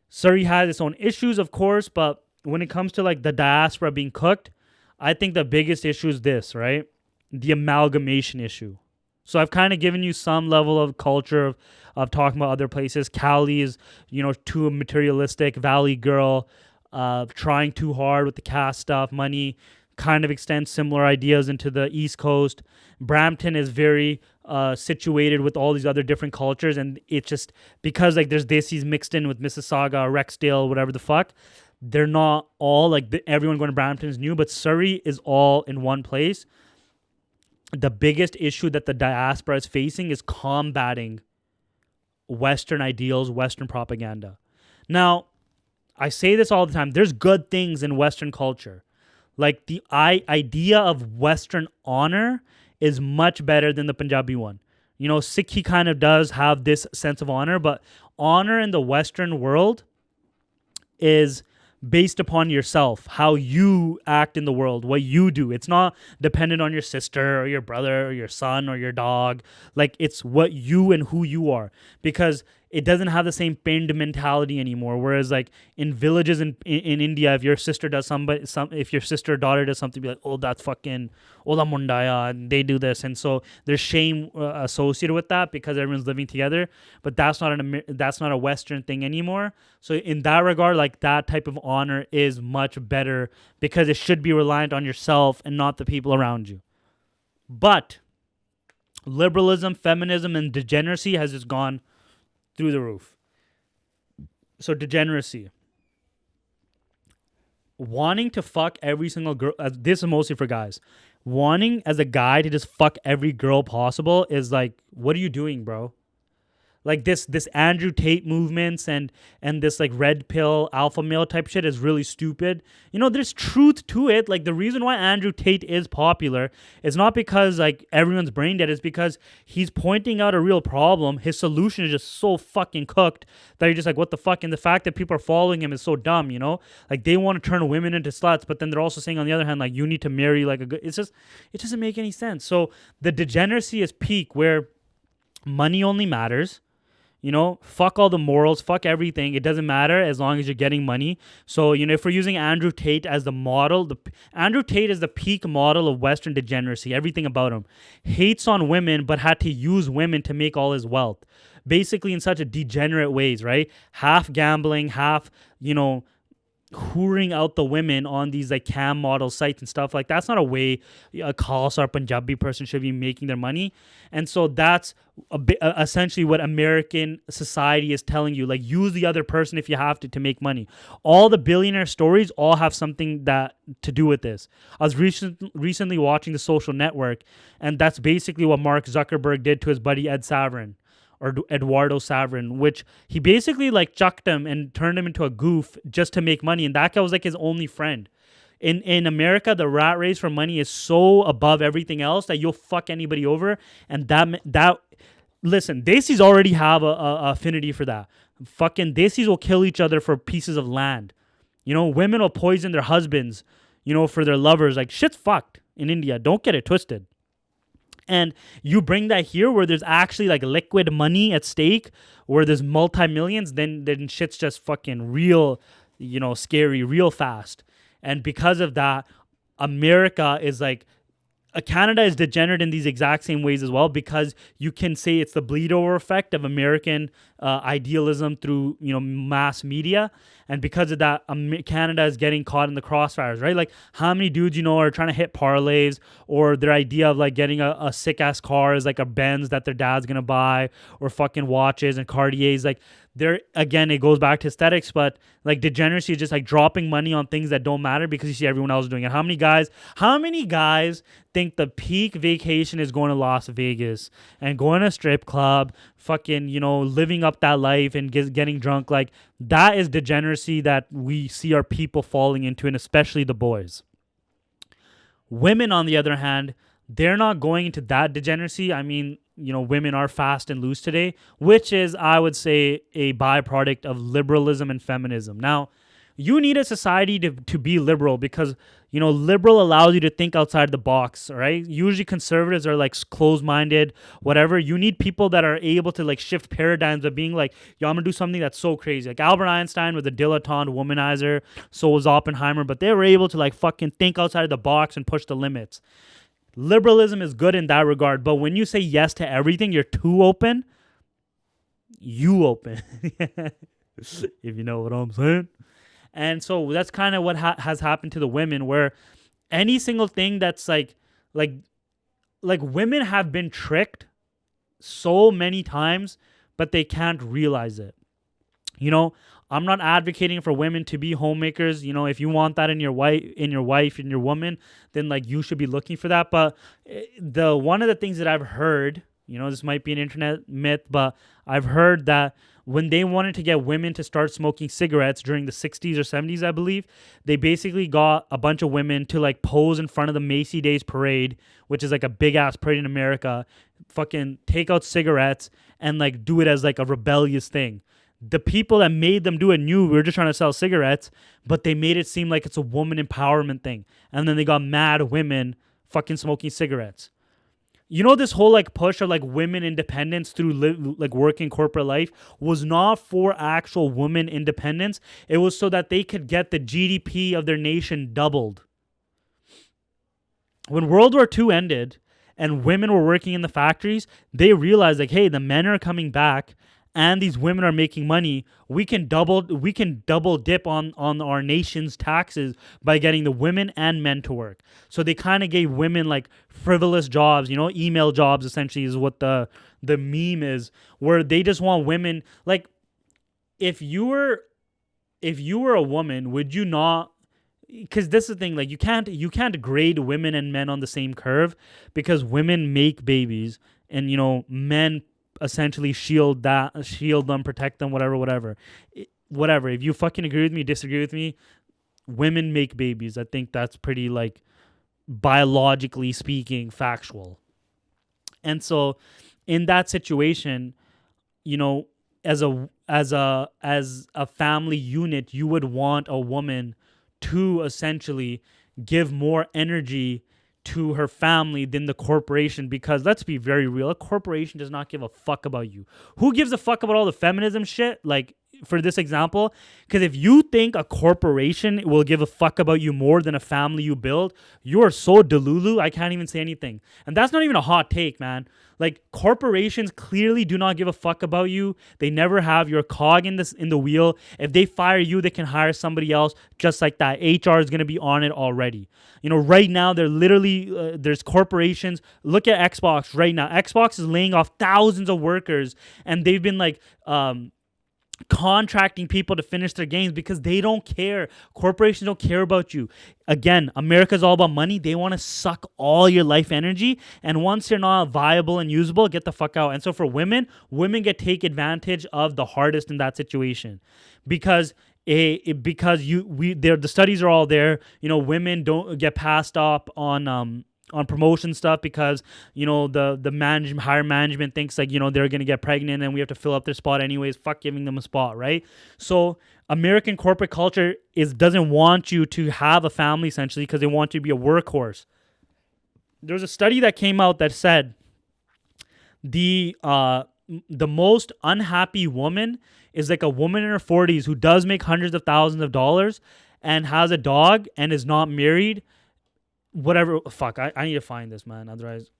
Surrey has its own issues, of course, but when it comes to like the diaspora being cooked, I think the biggest issue is this, right? The amalgamation issue. So I've kind of given you some level of culture of talking about other places. Cali is, you know, too materialistic. Valley Girl, trying too hard with the caste stuff. Money kind of extends similar ideas into the East Coast. Brampton is very situated with all these other different cultures, and it's just because like there's Desis mixed in with Mississauga, Rexdale, whatever the fuck. They're not all like everyone going to Brampton is new, but Surrey is all in one place. The biggest issue that the diaspora is facing is combating Western ideals, Western propaganda. Now, I say this all the time. There's good things in Western culture. Like the idea of Western honor is much better than the Punjabi one. You know, Sikhi kind of does have this sense of honor, but honor in the Western world is based upon yourself, how you act in the world, what you do. It's not dependent on your sister or your brother or your son or your dog. Like, it's what you and who you are, because it doesn't have the same pinned mentality anymore. Whereas like in villages in India, if your sister does if your sister or daughter does something, be like, oh, that's fucking ola mundaya, and they do this, and so there's shame associated with that because everyone's living together. But that's not a Western thing anymore. So in that regard, like that type of honor is much better because it should be reliant on yourself and not the people around you. But liberalism, feminism, and degeneracy has just gone through the roof. So degeneracy. Wanting to fuck every single girl, this is mostly for guys. Wanting as a guy to just fuck every girl possible is like, what are you doing, bro? Like this Andrew Tate movements and this like red pill alpha male type shit is really stupid. You know, there's truth to it. Like the reason why Andrew Tate is popular is not because like everyone's brain dead. It's because he's pointing out a real problem. His solution is just so fucking cooked that you're just like, what the fuck? And the fact that people are following him is so dumb, you know? Like they want to turn women into sluts, but then they're also saying on the other hand, like you need to marry like a good, it doesn't make any sense. So the degeneracy is peak where money only matters. You know, fuck all the morals, fuck everything. It doesn't matter as long as you're getting money. So, you know, if we're using Andrew Tate as the model, Andrew Tate is the peak model of Western degeneracy. Everything about him. Hates on women, but had to use women to make all his wealth. Basically in such a degenerate ways, right? Half gambling, half, you know, hooring out the women on these like cam model sites and stuff. Like that's not a way a Khalsa or Punjabi person should be making their money. And so that's essentially what American society is telling you. Like use the other person if you have to make money. All the billionaire stories all have something that to do with this. I was recently watching The Social Network, and that's basically what Mark Zuckerberg did to his buddy Ed Saverin. Or Eduardo Saverin, which he basically like chucked him and turned him into a goof just to make money. And that guy was like his only friend. In America, the rat race for money is so above everything else that you'll fuck anybody over. And that listen, Desis already have a affinity for that. Fucking Desis will kill each other for pieces of land. You know, women will poison their husbands. for their lovers. Like, shit's fucked in India. Don't get it twisted. And you bring that here where there's actually like liquid money at stake, where there's multi-millions, then shit's just fucking real, scary, real fast. And because of that, America is like, Canada is degenerate in these exact same ways as well, because you can say it's the bleed over effect of American idealism through mass media, and because of that, Canada is getting caught in the crossfires, right? Like, how many dudes are trying to hit parlays, or their idea of like getting a sick ass car is like a Benz that their dad's gonna buy, or fucking watches and Cartiers. Like, there again, it goes back to aesthetics, but like degeneracy is just like dropping money on things that don't matter because you see everyone else doing it. How many guys think the peak vacation is going to Las Vegas and going to a strip club, fucking, living up that life and getting drunk? Like, that is degeneracy that we see our people falling into, and especially the boys. Women, on the other hand, they're not going into that degeneracy. I mean, women are fast and loose today, which is, I would say, a byproduct of liberalism and feminism. Now, you need a society to be liberal because, liberal allows you to think outside the box, right? Usually conservatives are like closed-minded, whatever. You need people that are able to like shift paradigms of being like, yo, I'm going to do something that's so crazy. Like Albert Einstein was a dilettante womanizer, so was Oppenheimer, but they were able to like fucking think outside of the box and push the limits. Liberalism is good in that regard, but when you say yes to everything, you're too open. You open. If you know what I'm saying. And so that's kind of what has happened to the women, where any single thing that's like women have been tricked so many times, but they can't realize it. I'm not advocating for women to be homemakers. If you want that in your wife, in your woman, then like you should be looking for that. But one of the things that I've heard, this might be an internet myth, but I've heard that when they wanted to get women to start smoking cigarettes during the 60s or 70s, I believe, they basically got a bunch of women to like pose in front of the Macy Days parade, which is like a big ass parade in America, fucking take out cigarettes and like do it as like a rebellious thing. The people that made them do it knew we were just trying to sell cigarettes, but they made it seem like it's a woman empowerment thing. And then they got mad women fucking smoking cigarettes. This whole like push of like women independence through like working corporate life was not for actual women independence. It was so that they could get the GDP of their nation doubled. When World War II ended and women were working in the factories, they realized like, hey, the men are coming back and these women are making money. We can double dip on our nation's taxes by getting the women and men to work. So they kind of gave women like frivolous jobs, email jobs essentially is what the meme is, where they just want women. Like, if you were a woman, would you not? Because this is the thing, like you can't grade women and men on the same curve, because women make babies and men essentially shield them, protect them, whatever. If you fucking agree with me, disagree with me, women make babies. I think that's pretty like biologically speaking factual. And so in that situation, as a family unit, you would want a woman to essentially give more energy to her family than the corporation, because let's be very real, a corporation does not give a fuck about you. Who gives a fuck about all the feminism shit? Like, for this example, because if you think a corporation will give a fuck about you more than a family you build, you are so delulu, I can't even say anything. And that's not even a hot take, man. Like, corporations clearly do not give a fuck about you. They never have. Your cog in the wheel. If they fire you, they can hire somebody else just like that. HR is going to be on it already. Right now, they're literally, there's corporations. Look at Xbox right now. Xbox is laying off thousands of workers, and they've been like, contracting people to finish their games because they don't care. Corporations don't care about you. Again, America's all about money. They want to suck all your life energy, and once you're not viable and usable, get the fuck out. And so for women get take advantage of the hardest in that situation, because the studies are all there. Women don't get passed up on on promotion stuff because, the higher management thinks like, they're going to get pregnant and we have to fill up their spot anyways. Fuck giving them a spot, right? So American corporate culture doesn't want you to have a family essentially because they want you to be a workhorse. There was a study that came out that said the most unhappy woman is like a woman in her 40s who does make hundreds of thousands of dollars and has a dog and is not married. Whatever. Fuck, I need to find this, man. Otherwise,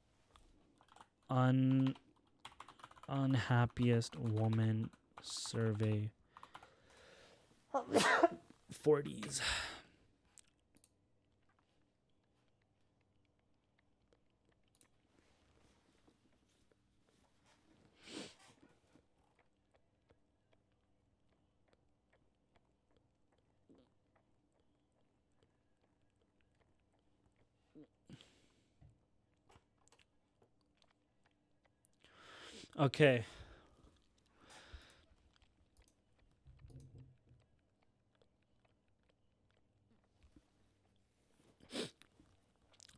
unhappiest woman survey 40s. Okay.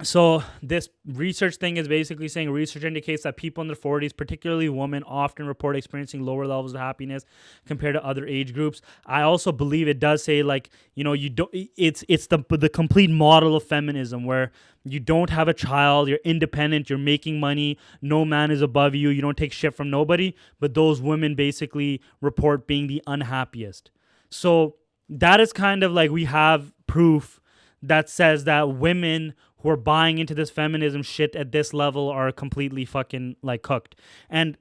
So this research thing is basically saying research indicates that people in their 40s, particularly women, often report experiencing lower levels of happiness compared to other age groups. I also believe it does say like, you don't. It's the complete model of feminism where you don't have a child, you're independent, you're making money, no man is above you, you don't take shit from nobody. But those women basically report being the unhappiest. So that is kind of like we have proof that says that women who are buying into this feminism shit at this level are completely fucking like cooked. And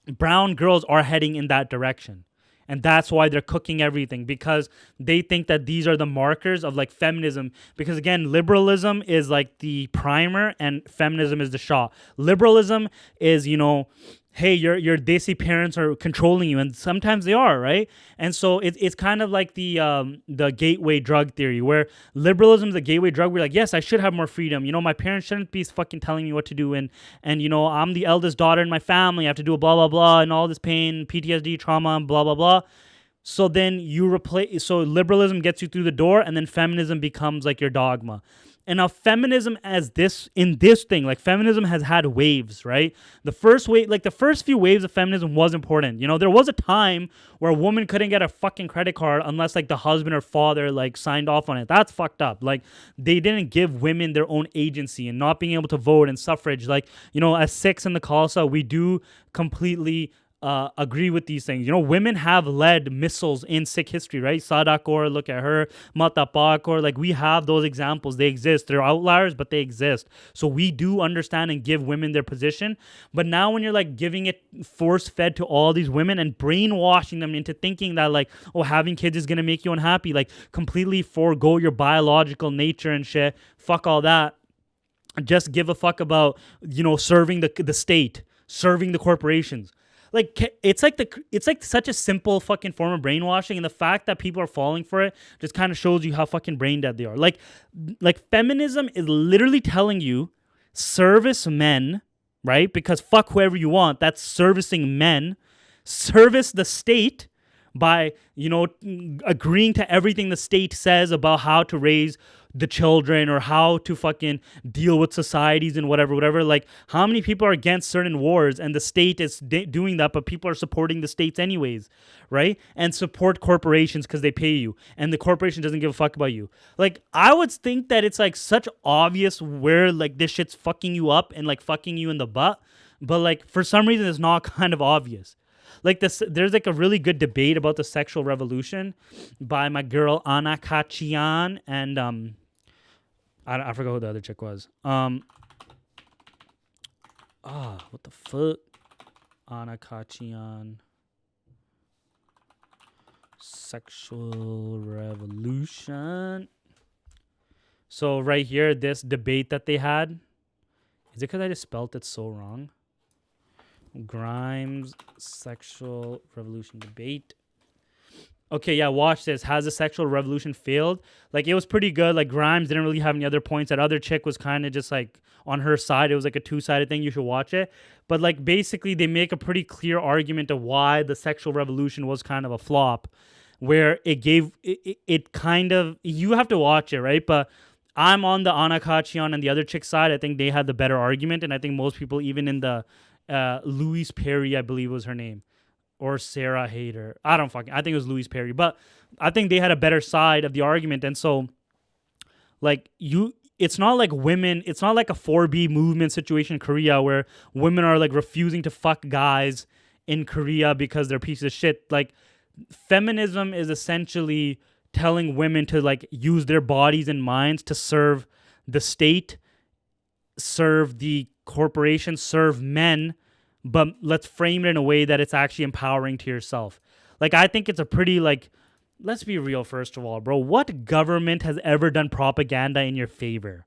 brown girls are heading in that direction. And that's why they're cooking everything, because they think that these are the markers of like feminism. Because again, liberalism is like the primer and feminism is the shot. Liberalism is, hey, your desi parents are controlling you, and sometimes they are, right? And so it's kind of like the gateway drug theory, where liberalism is a gateway drug. We're like, yes, I should have more freedom. My parents shouldn't be fucking telling me what to do, and I'm the eldest daughter in my family. I have to do a blah blah blah, and all this pain, PTSD, trauma, and blah blah blah. So then so liberalism gets you through the door, and then feminism becomes like your dogma. And now feminism like feminism has had waves, right? The first few waves of feminism was important. There was a time where a woman couldn't get a fucking credit card unless like the husband or father like signed off on it. That's fucked up. Like they didn't give women their own agency, and not being able to vote and suffrage. Like, as Sikhs in the Khalsa, we do completely agree with these things. Women have led missiles in Sikh history, right? Sada Kaur, look at her. Mata Pa Kaur, like we have those examples. They exist. They're outliers, but they exist. So we do understand and give women their position. But now when you're like giving it force fed to all these women and brainwashing them into thinking that like, oh, having kids is going to make you unhappy, like completely forego your biological nature and shit. Fuck all that. Just give a fuck about, serving the state, serving the corporations. Like it's like such a simple fucking form of brainwashing, and the fact that people are falling for it just kind of shows you how fucking brain dead they are. Like feminism is literally telling you service men, right? Because fuck whoever you want, that's servicing men. Service the state by, agreeing to everything the state says about how to raise the children or how to fucking deal with societies and whatever. Like, how many people are against certain wars and the state is doing that, but people are supporting the states anyways, right? And support corporations because they pay you, and the corporation doesn't give a fuck about you. Like, I would think that it's like such obvious where like this shit's fucking you up and like fucking you in the butt, but like for some reason it's not kind of obvious. Like this, there's like a really good debate about the sexual revolution by my girl Anna Kachian and I forgot who the other chick was. What the fuck? Anna Kachian. Sexual revolution. So right here, this debate that they had. Is it because I just spelled it so wrong? Grimes sexual revolution debate. Okay, yeah, watch this. Has the sexual revolution failed? Like, it was pretty good. Like, Grimes didn't really have any other points. That other chick was kind of just, like, on her side. It was, like, a two-sided thing. You should watch it. But, like, basically, they make a pretty clear argument of why the sexual revolution was kind of a flop, where it gave... It kind of... You have to watch it, right? But I'm on the Anna Kachian and the other chick side. I think they had the better argument, and I think most people, even in the Louise Perry, I believe was her name, or Sarah Hayter. I think it was Louise Perry, but I think they had a better side of the argument, and so like it's not like women, it's not like a 4B movement situation in Korea where women are like refusing to fuck guys in Korea because they're pieces of shit. Like feminism is essentially telling women to like use their bodies and minds to serve the state, serve the corporation, serve men, but let's frame it in a way that it's actually empowering to yourself. Like I think it's a pretty like, let's be real first of all, bro. What government has ever done propaganda in your favor?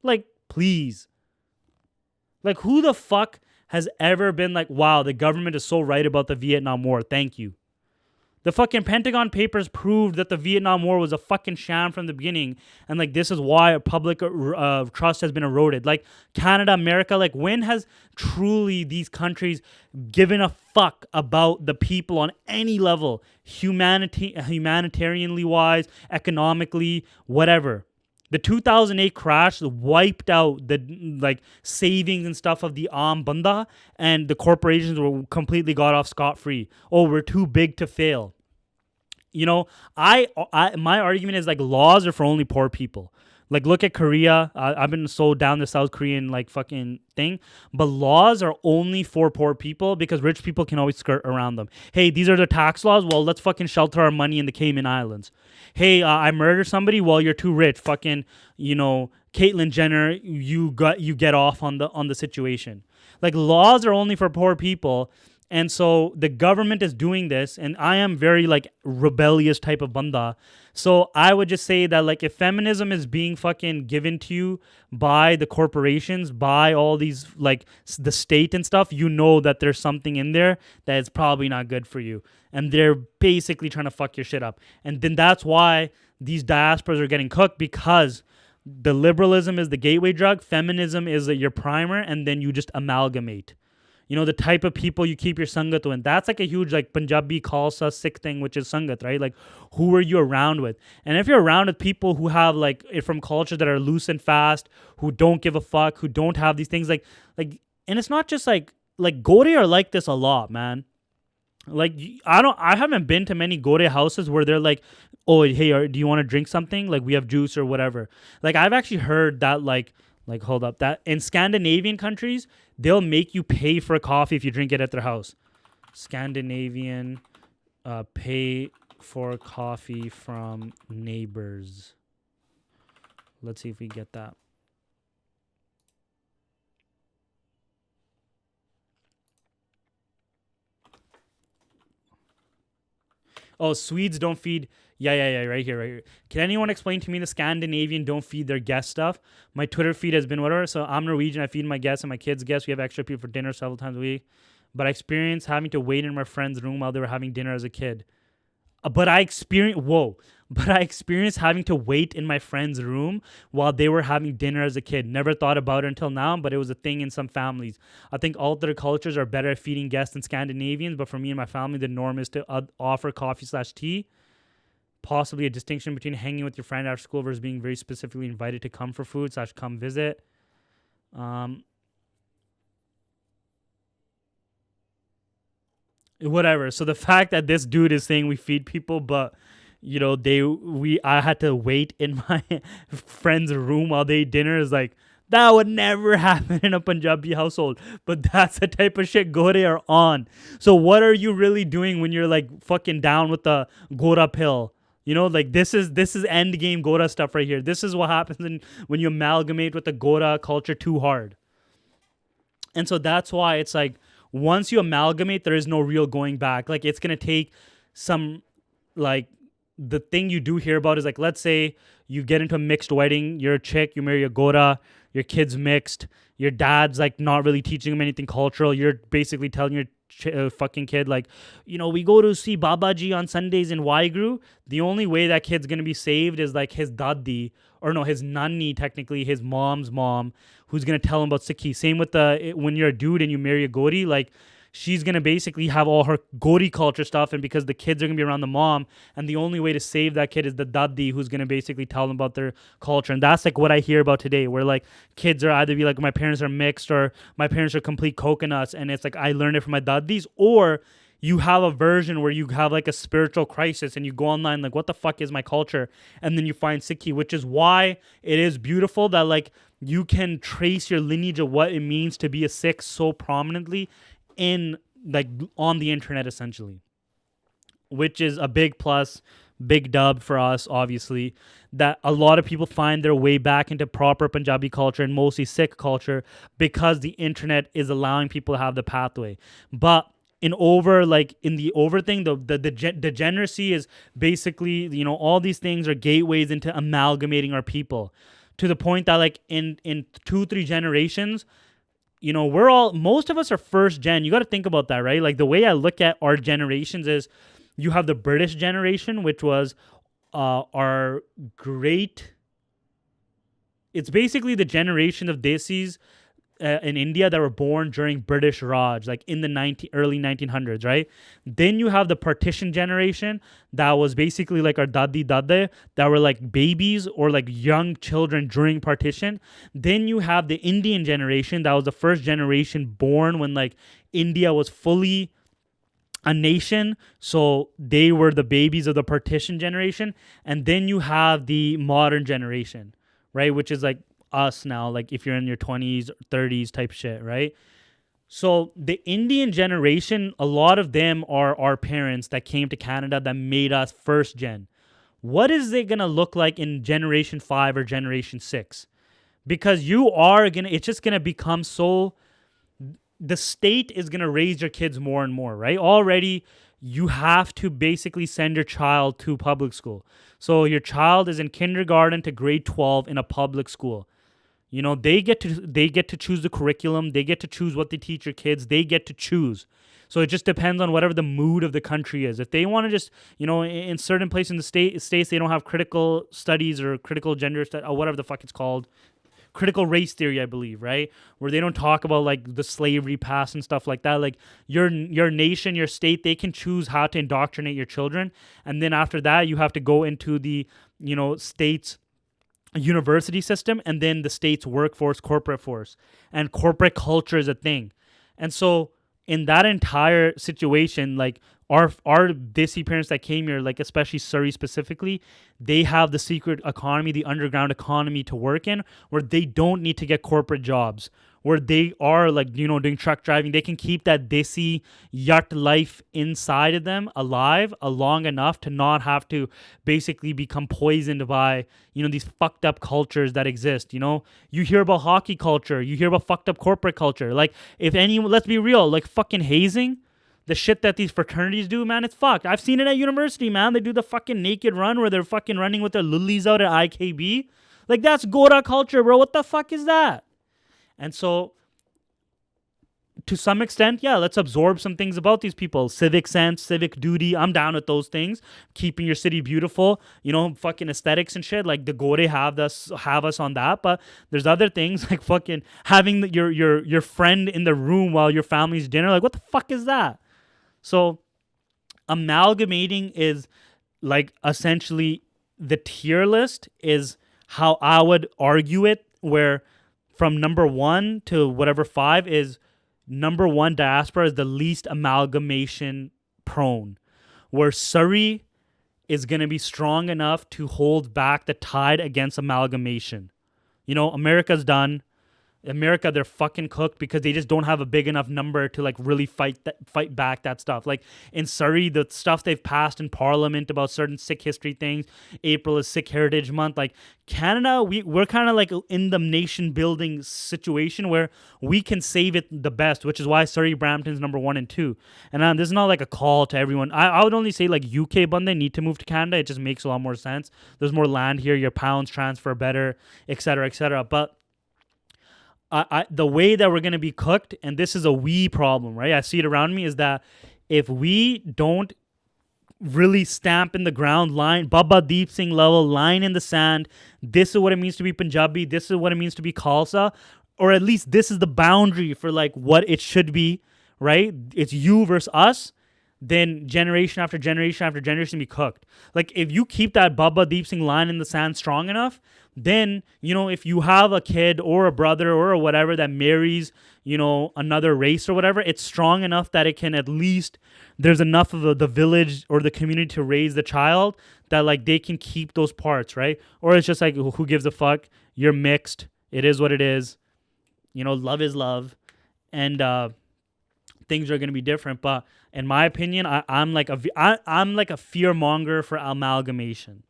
Like, please. Like, who the fuck has ever been like, wow, the government is so right about the Vietnam War. Thank you. The fucking Pentagon Papers proved that the Vietnam War was a fucking sham from the beginning. And, like, this is why public trust has been eroded. Like, Canada, America, like, when has truly these countries given a fuck about the people on any level? Humanitarianly wise, economically, whatever. The 2008 crash wiped out the like savings and stuff of the Banda, and the corporations were completely got off scot-free. Oh, we're too big to fail. You know, I my argument is like laws are for only poor people. Like look at Korea. I've been so down the South Korean like fucking thing, but laws are only for poor people because rich people can always skirt around them. Hey, these are the tax laws. Well, let's fucking shelter our money in the Cayman Islands. Hey, I murdered somebody. Well, you're too rich. Fucking, you know, Caitlyn Jenner, you get off on the situation. Like laws are only for poor people. And so the government is doing this, and I am very like rebellious type of banda. So I would just say that like if feminism is being fucking given to you by the corporations, by all these like the state and stuff, you know that there's something in there that is probably not good for you. And they're basically trying to fuck your shit up. And then that's why these diasporas are getting cooked, because the liberalism is the gateway drug, feminism is your primer, and then you just amalgamate. You know, the type of people you keep your sangat with. That's like a huge like Punjabi Khalsa Sikh thing, which is sangat, right? Like who are you around with? And if you're around with people who have like from cultures that are loose and fast, who don't give a fuck, who don't have these things like, and it's not just like Gore are like this a lot, man. Like I haven't been to many Gore houses where they're like, oh, hey, do you want to drink something? Like we have juice or whatever. Like I've actually heard that like hold up, that in Scandinavian countries, they'll make you pay for a coffee if you drink it at their house. Scandinavian, pay for coffee from neighbors. Let's see if we get that. Oh, Swedes don't feed. Yeah, right here. Can anyone explain to me the Scandinavian don't feed their guest stuff? My Twitter feed has been whatever. So I'm Norwegian. I feed my guests and my kids' guests. We have extra people for dinner several times a week. But I experienced having to wait in my friend's room while they were having dinner as a kid. But I experienced having to wait in my friend's room while they were having dinner as a kid. Never thought about it until now, but it was a thing in some families. I think other cultures are better at feeding guests than Scandinavians, but for me and my family, the norm is to offer coffee/tea. Possibly a distinction between hanging with your friend after school versus being very specifically invited to come for food/come visit. Whatever. So the fact that this dude is saying we feed people, but you know I had to wait in my friend's room while they ate dinner is like, that would never happen in a Punjabi household. But that's the type of shit Gore are on. So what are you really doing when you're like fucking down with the Gora pill? You know, like this is end game Gora stuff right here. This is what happens when you amalgamate with the Gora culture too hard. And so that's why it's like, once you amalgamate, there is no real going back. Like it's going to take some, like the thing you do hear about is like, let's say you get into a mixed wedding, you're a chick, you marry a Gora, your kid's mixed, your dad's like not really teaching him anything cultural. You're basically telling your fucking kid like, you know, we go to see Babaji on Sundays in Waiguru. The only way that kid's going to be saved is like his daddi, or no, his nanny, technically his mom's mom, who's going to tell him about Sikhi. Same with when you're a dude and you marry a Gori, like she's going to basically have all her Gori culture stuff, and because the kids are going to be around the mom, and the only way to save that kid is the daddi who's going to basically tell them about their culture. And that's like what I hear about today, where like kids are either be like, my parents are mixed or my parents are complete coconuts, and it's like I learned it from my daddis, or you have a version where you have like a spiritual crisis and you go online like, what the fuck is my culture? And then you find Sikhi, which is why it is beautiful that like you can trace your lineage of what it means to be a Sikh so prominently in like on the internet essentially, which is a big plus, big dub for us, obviously, that a lot of people find their way back into proper Punjabi culture and mostly Sikh culture because the internet is allowing people to have the pathway. But in the over thing, the degeneracy is basically, you know, all these things are gateways into amalgamating our people to the point that like in 2-3 generations, you know, most of us are first gen. You got to think about that, right? Like the way I look at our generations is you have the British generation, which was our great, it's basically the generation of Desis in India that were born during British Raj, like in the early 1900s, right? Then you have the partition generation that was basically like our daddi dadde that were like babies or like young children during partition. Then you have the Indian generation that was the first generation born when like India was fully a nation, so they were the babies of the partition generation. And then you have the modern generation, right, which is like us now, like if you're in your 20s, 30s type shit, right? So the Indian generation, a lot of them are our parents that came to Canada that made us first gen. What is it going to look like in generation 5 or generation 6? Because it's just going to become so, the state is going to raise your kids more and more, right? Already, you have to basically send your child to public school. So your child is in kindergarten to grade 12 in a public school. You know, they get to choose the curriculum. They get to choose what they teach your kids. They get to choose. So it just depends on whatever the mood of the country is. If they want to just, you know, in certain places in the states, they don't have critical studies or critical gender studies or whatever the fuck it's called. Critical race theory, I believe, right? Where they don't talk about like the slavery past and stuff like that. Like your nation, your state, they can choose how to indoctrinate your children. And then after that, you have to go into the, you know, state's university system and then the state's workforce, corporate force. And corporate culture is a thing. And so in that entire situation, like our Desi parents that came here, like especially Surrey specifically, they have the secret economy, the underground economy to work in, where they don't need to get corporate jobs, where they are like, you know, doing truck driving. They can keep that Desi yurt life inside of them alive long enough to not have to basically become poisoned by, you know, these fucked up cultures that exist. You know, you hear about hockey culture, you hear about fucked up corporate culture. Like let's be real, like fucking hazing, the shit that these fraternities do, man, it's fucked. I've seen it at university, man. They do the fucking naked run where they're fucking running with their lullies out at IKB. Like, that's Gora culture, bro. What the fuck is that? And so, to some extent, yeah, let's absorb some things about these people. Civic sense, civic duty. I'm down with those things. Keeping your city beautiful, you know, fucking aesthetics and shit. Like the Gore have us on that. But there's other things like fucking having your friend in the room while your family's dinner. Like, what the fuck is that? So, amalgamating is like essentially the tier list is how I would argue it, where from number 1 to whatever 5 is number 1 diaspora is the least amalgamation prone, where Surrey is going to be strong enough to hold back the tide against amalgamation. You know, America's done. America, they're fucking cooked because they just don't have a big enough number to like really fight back that stuff. Like in Surrey, the stuff they've passed in Parliament about certain Sikh history things. April is Sikh Heritage Month. Like Canada, we're kind of like in the nation building situation where we can save it the best, which is why Surrey Brampton's number 1 and 2. And this is not like a call to everyone. I would only say like UK Bunde need to move to Canada. It just makes a lot more sense. There's more land here. Your pounds transfer better, etc., etc. But the way that we're going to be cooked, and this is a we problem, right? I see it around me, is that if we don't really stamp in the ground, line, Baba Deep Singh level, line in the sand, this is what it means to be Punjabi, this is what it means to be Khalsa, or at least this is the boundary for like what it should be, right? It's you versus us. Then generation after generation after generation be cooked. Like if you keep that Baba Deep Singh line in the sand strong enough, then if you have a kid or a brother or whatever that marries another race or whatever, it's strong enough that it can at least there's enough of the village or the community to raise the child that like they can keep those parts, right? Or it's just like who gives a fuck? You're mixed. It is what it is. Love is love, and things are going to be different. But in my opinion, I'm like a fear monger for amalgamation,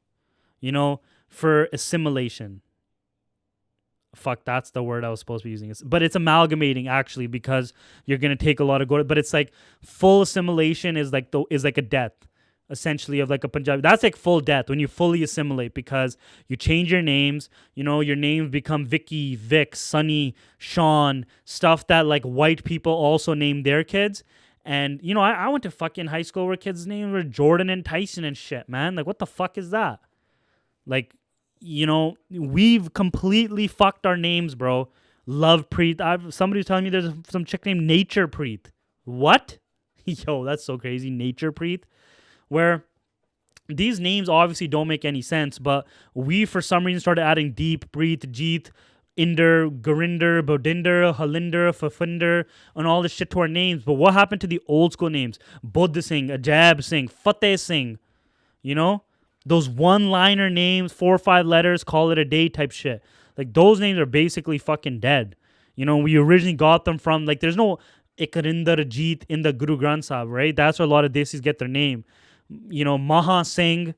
for assimilation. Fuck, that's the word I was supposed to be using. But it's amalgamating actually, because you're going to take a lot of good. But it's like full assimilation is like a death, essentially, of like a Punjabi. That's like full death when you fully assimilate, because you change your names. Your names become Vicky, Vic, Sunny, Sean, stuff that like white people also name their kids. And I went to fucking high school where kids' names were Jordan and Tyson and shit, man. Like what the fuck is that? Like, we've completely fucked our names, bro. Love Preet. Somebody's telling me there's some chick named Nature Preet. What? Yo, that's so crazy. Nature Preet. Where these names obviously don't make any sense, but we for some reason started adding Deep, Preet, Jeet, Inder, Gurinder, Bodinder, Halinder, Fafinder, and all this shit to our names. But what happened to the old school names? Buddha Singh, Ajab Singh, Fateh Singh. Those one-liner names, 4 or 5 letters, call it a day type shit. Like, those names are basically fucking dead. We originally got them from, like, there's no Ikarinder Jeet in the Guru Granth Sahib, right? That's where a lot of desis get their name. Maha Singh,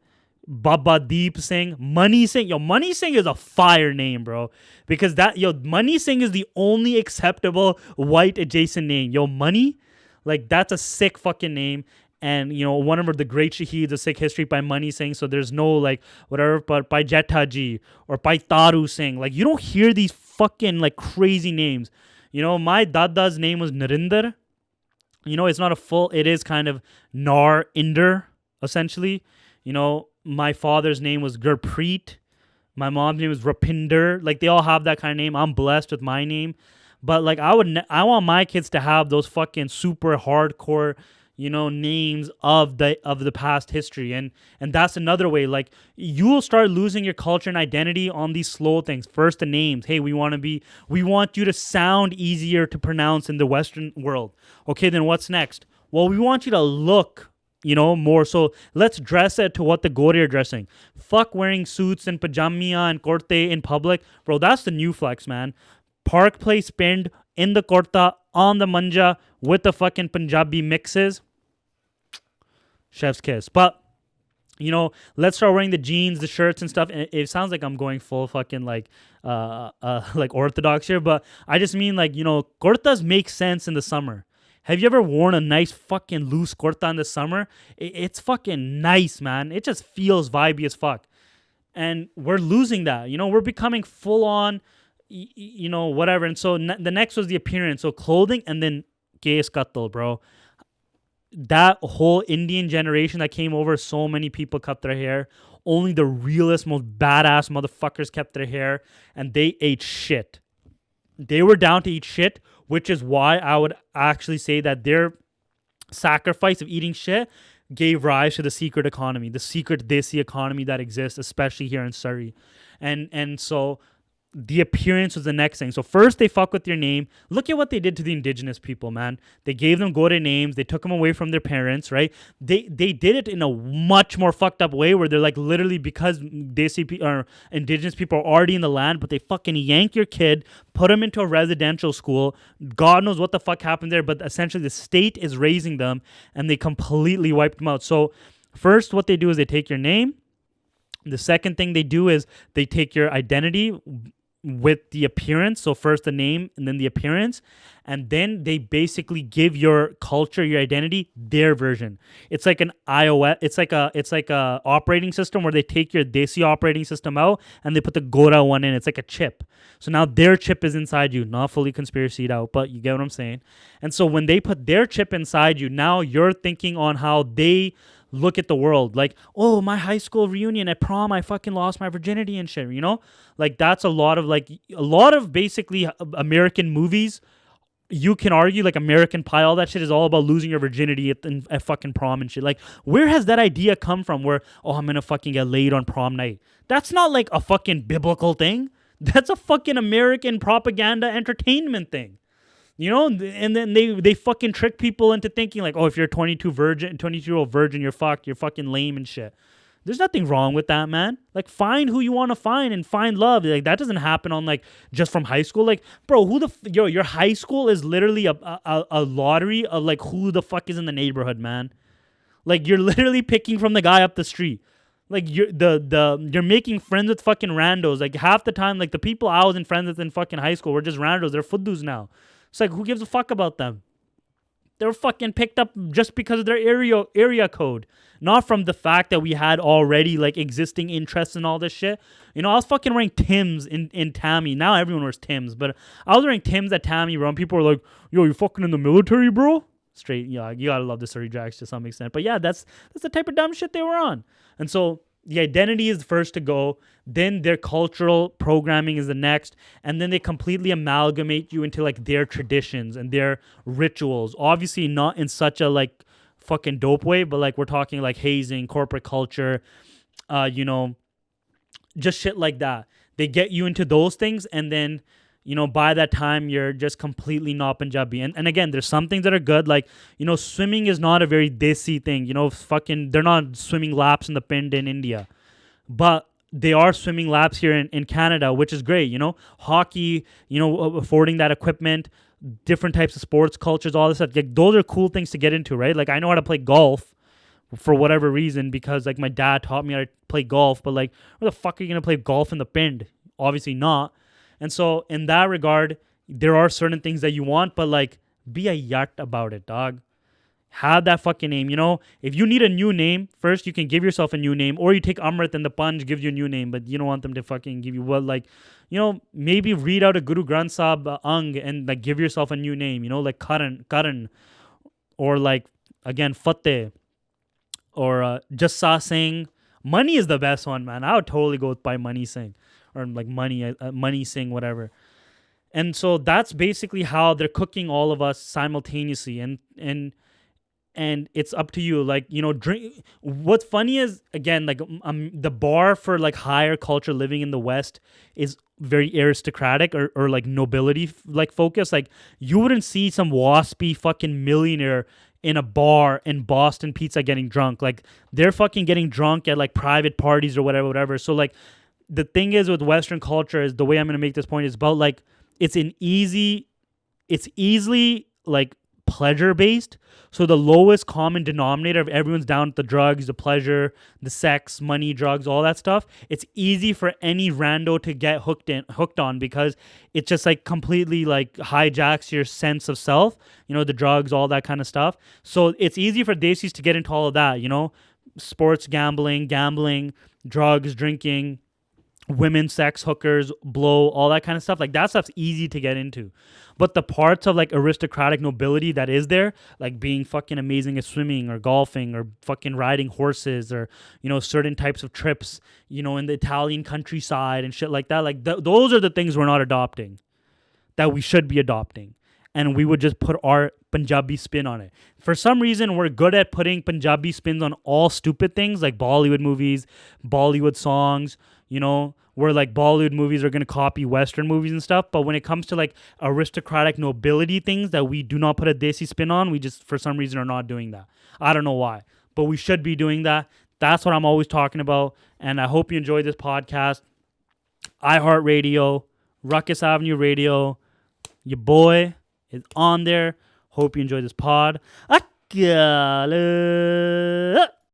Baba Deep Singh, Money Singh. Yo, Money Singh is a fire name, bro. Because Money Singh is the only acceptable white adjacent name. Yo, Money, like, that's a sick fucking name. And, one of the great shaheeds of Sikh history by Money Singh. So there's no, like, whatever, but by Jetaji or by Taru Singh. Like, you don't hear these fucking, like, crazy names. My Dada's name was Narinder. It's not it is kind of Nar Inder, essentially. My father's name was Gurpreet. My mom's name was Rapinder. Like, they all have that kind of name. I'm blessed with my name. But, like, I want my kids to have those fucking super hardcore names of the past history. And that's another way. Like, you'll start losing your culture and identity on these slow things. First, the names. Hey, we want you to sound easier to pronounce in the Western world. Okay, then what's next? Well, we want you to look, more. So let's dress it to what the Gori are dressing. Fuck wearing suits and pajamia and kurte in public. Bro, that's the new flex, man. Park Place pinned in the kurta, on the manja, with the fucking Punjabi mixes. Chef's kiss. But, let's start wearing the jeans, the shirts and stuff. And it sounds like I'm going full fucking like orthodox here, but I just mean like, kurtas make sense in the summer. Have you ever worn a nice fucking loose kurta in the summer? It's fucking nice, man. It just feels vibey as fuck. And we're losing that. We're becoming full on, whatever. And so the next was the appearance. So clothing, and then case kattal, bro. That whole Indian generation that came over, so many people cut their hair. Only the realest, most badass motherfuckers kept their hair, and they ate shit. They were down to eat shit, which is why I would actually say that their sacrifice of eating shit gave rise to the secret economy, the secret desi economy that exists, especially here in Surrey. And so the appearance was the next thing. So first they fuck with your name. Look at what they did to the indigenous people, man. They gave them Gore names. They took them away from their parents, right? They did it in a much more fucked up way where they're like literally, because Desi or indigenous people are already in the land, but they fucking yank your kid, put them into a residential school. God knows what the fuck happened there, but essentially the state is raising them and they completely wiped them out. So first what they do is they take your name. The second thing they do is they take your identity with the appearance. So first the name and then the appearance, and then they basically give your culture, your identity, their version. It's like an iOS. It's like a operating system where they take your Desi operating system out and they put the Gora one in. It's like a chip. So now their chip is inside you, not fully conspiracied out, but you get what I'm saying. And so when they put their chip inside you, now you're thinking on how they look at the world. Like, oh, my high school reunion at prom, I fucking lost my virginity and shit, Like, that's a lot of basically American movies you can argue like American Pie, all that shit is all about losing your virginity at fucking prom and shit. Like, where has that idea come from? Where, oh, I'm gonna fucking get laid on prom night. That's not like a fucking biblical thing. That's a fucking American propaganda entertainment thing. You know, and then they fucking trick people into thinking like, oh, if you're a 22-year-old virgin, you're fucked, you're fucking lame and shit. There's nothing wrong with that, man. Like, find who you want to find and find love. Like, that doesn't happen on like just from high school. Like, bro, your high school is literally a lottery of like who the fuck is in the neighborhood, man. Like, you're literally picking from the guy up the street. Like, you're making friends with fucking randos. Like, half the time, like the people I was in friends with in fucking high school were just randos. They're fudus now. It's like, who gives a fuck about them? They were fucking picked up just because of their area code, not from the fact that we had already like existing interests and all this shit. You know, I was fucking wearing Timbs in Tammy. Now everyone wears Timbs, but I was wearing Timbs at Tammy, bro. And people were like, "Yo, you fucking in the military, bro?" Straight, yeah, you gotta love the Surrey Jacks to some extent. But yeah, that's the type of dumb shit they were on. And so the identity is the first to go, then their cultural programming is the next, and then they completely amalgamate you into like their traditions and their rituals. Obviously not in such a like fucking dope way, but like we're talking like hazing, corporate culture, you know, just shit like that. They get you into those things, and then, you know, by that time, you're just completely not Punjabi. And again, there's some things that are good. Like, you know, swimming is not a very desi thing. You know, fucking, they're not swimming laps in the Pind in India. But they are swimming laps here in Canada, which is great. You know, hockey, you know, affording that equipment, different types of sports cultures, all this stuff. Like, those are cool things to get into, right? Like, I know how to play golf for whatever reason because, like, my dad taught me how to play golf. But, like, where the fuck are you going to play golf in the Pind? Obviously not. And so in that regard, there are certain things that you want, but like, be a yat about it, dog. Have that fucking name. You know, if you need a new name, first you can give yourself a new name, or you take Amrit and the Panj gives you a new name, but you don't want them to fucking give you what, like, you know, maybe read out a Guru Granth Sahib Ang and like give yourself a new name, you know, like Karan, or like, again, Fateh, or just Sa Singh. Money is the best one, man. I would totally go by Money Singh. Or like money Singh, whatever. And so that's basically how they're cooking all of us simultaneously. And it's up to you. Like, you know, drink. What's funny is, again, like the bar for like higher culture living in the West is very aristocratic or like nobility like focus. Like, you wouldn't see some waspy fucking millionaire in a bar in Boston Pizza getting drunk. Like, they're fucking getting drunk at like private parties or whatever. So like, the thing is with Western culture is, the way I'm going to make this point is about like, it's easily like pleasure based. So the lowest common denominator of everyone's down with the drugs, the pleasure, the sex, money, drugs, all that stuff. It's easy for any rando to get hooked on because it just like completely like hijacks your sense of self, you know, the drugs, all that kind of stuff. So it's easy for desis to get into all of that, you know, sports, gambling, drugs, drinking, women, sex, hookers, blow, all that kind of stuff. Like, that stuff's easy to get into. But the parts of like aristocratic nobility that is there, like being fucking amazing at swimming or golfing or fucking riding horses, or, you know, certain types of trips, you know, in the Italian countryside and shit like that. Like, those are the things we're not adopting that we should be adopting. And we would just put our Punjabi spin on it. For some reason, we're good at putting Punjabi spins on all stupid things like Bollywood movies, Bollywood songs, you know, where like Bollywood movies are going to copy Western movies and stuff. But when it comes to like aristocratic nobility things that we do not put a desi spin on, we just for some reason are not doing that. I don't know why, but we should be doing that. That's what I'm always talking about. And I hope you enjoyed this podcast. iHeartRadio, Ruckus Avenue Radio, your boy is on there. Hope you enjoy this pod. Akala.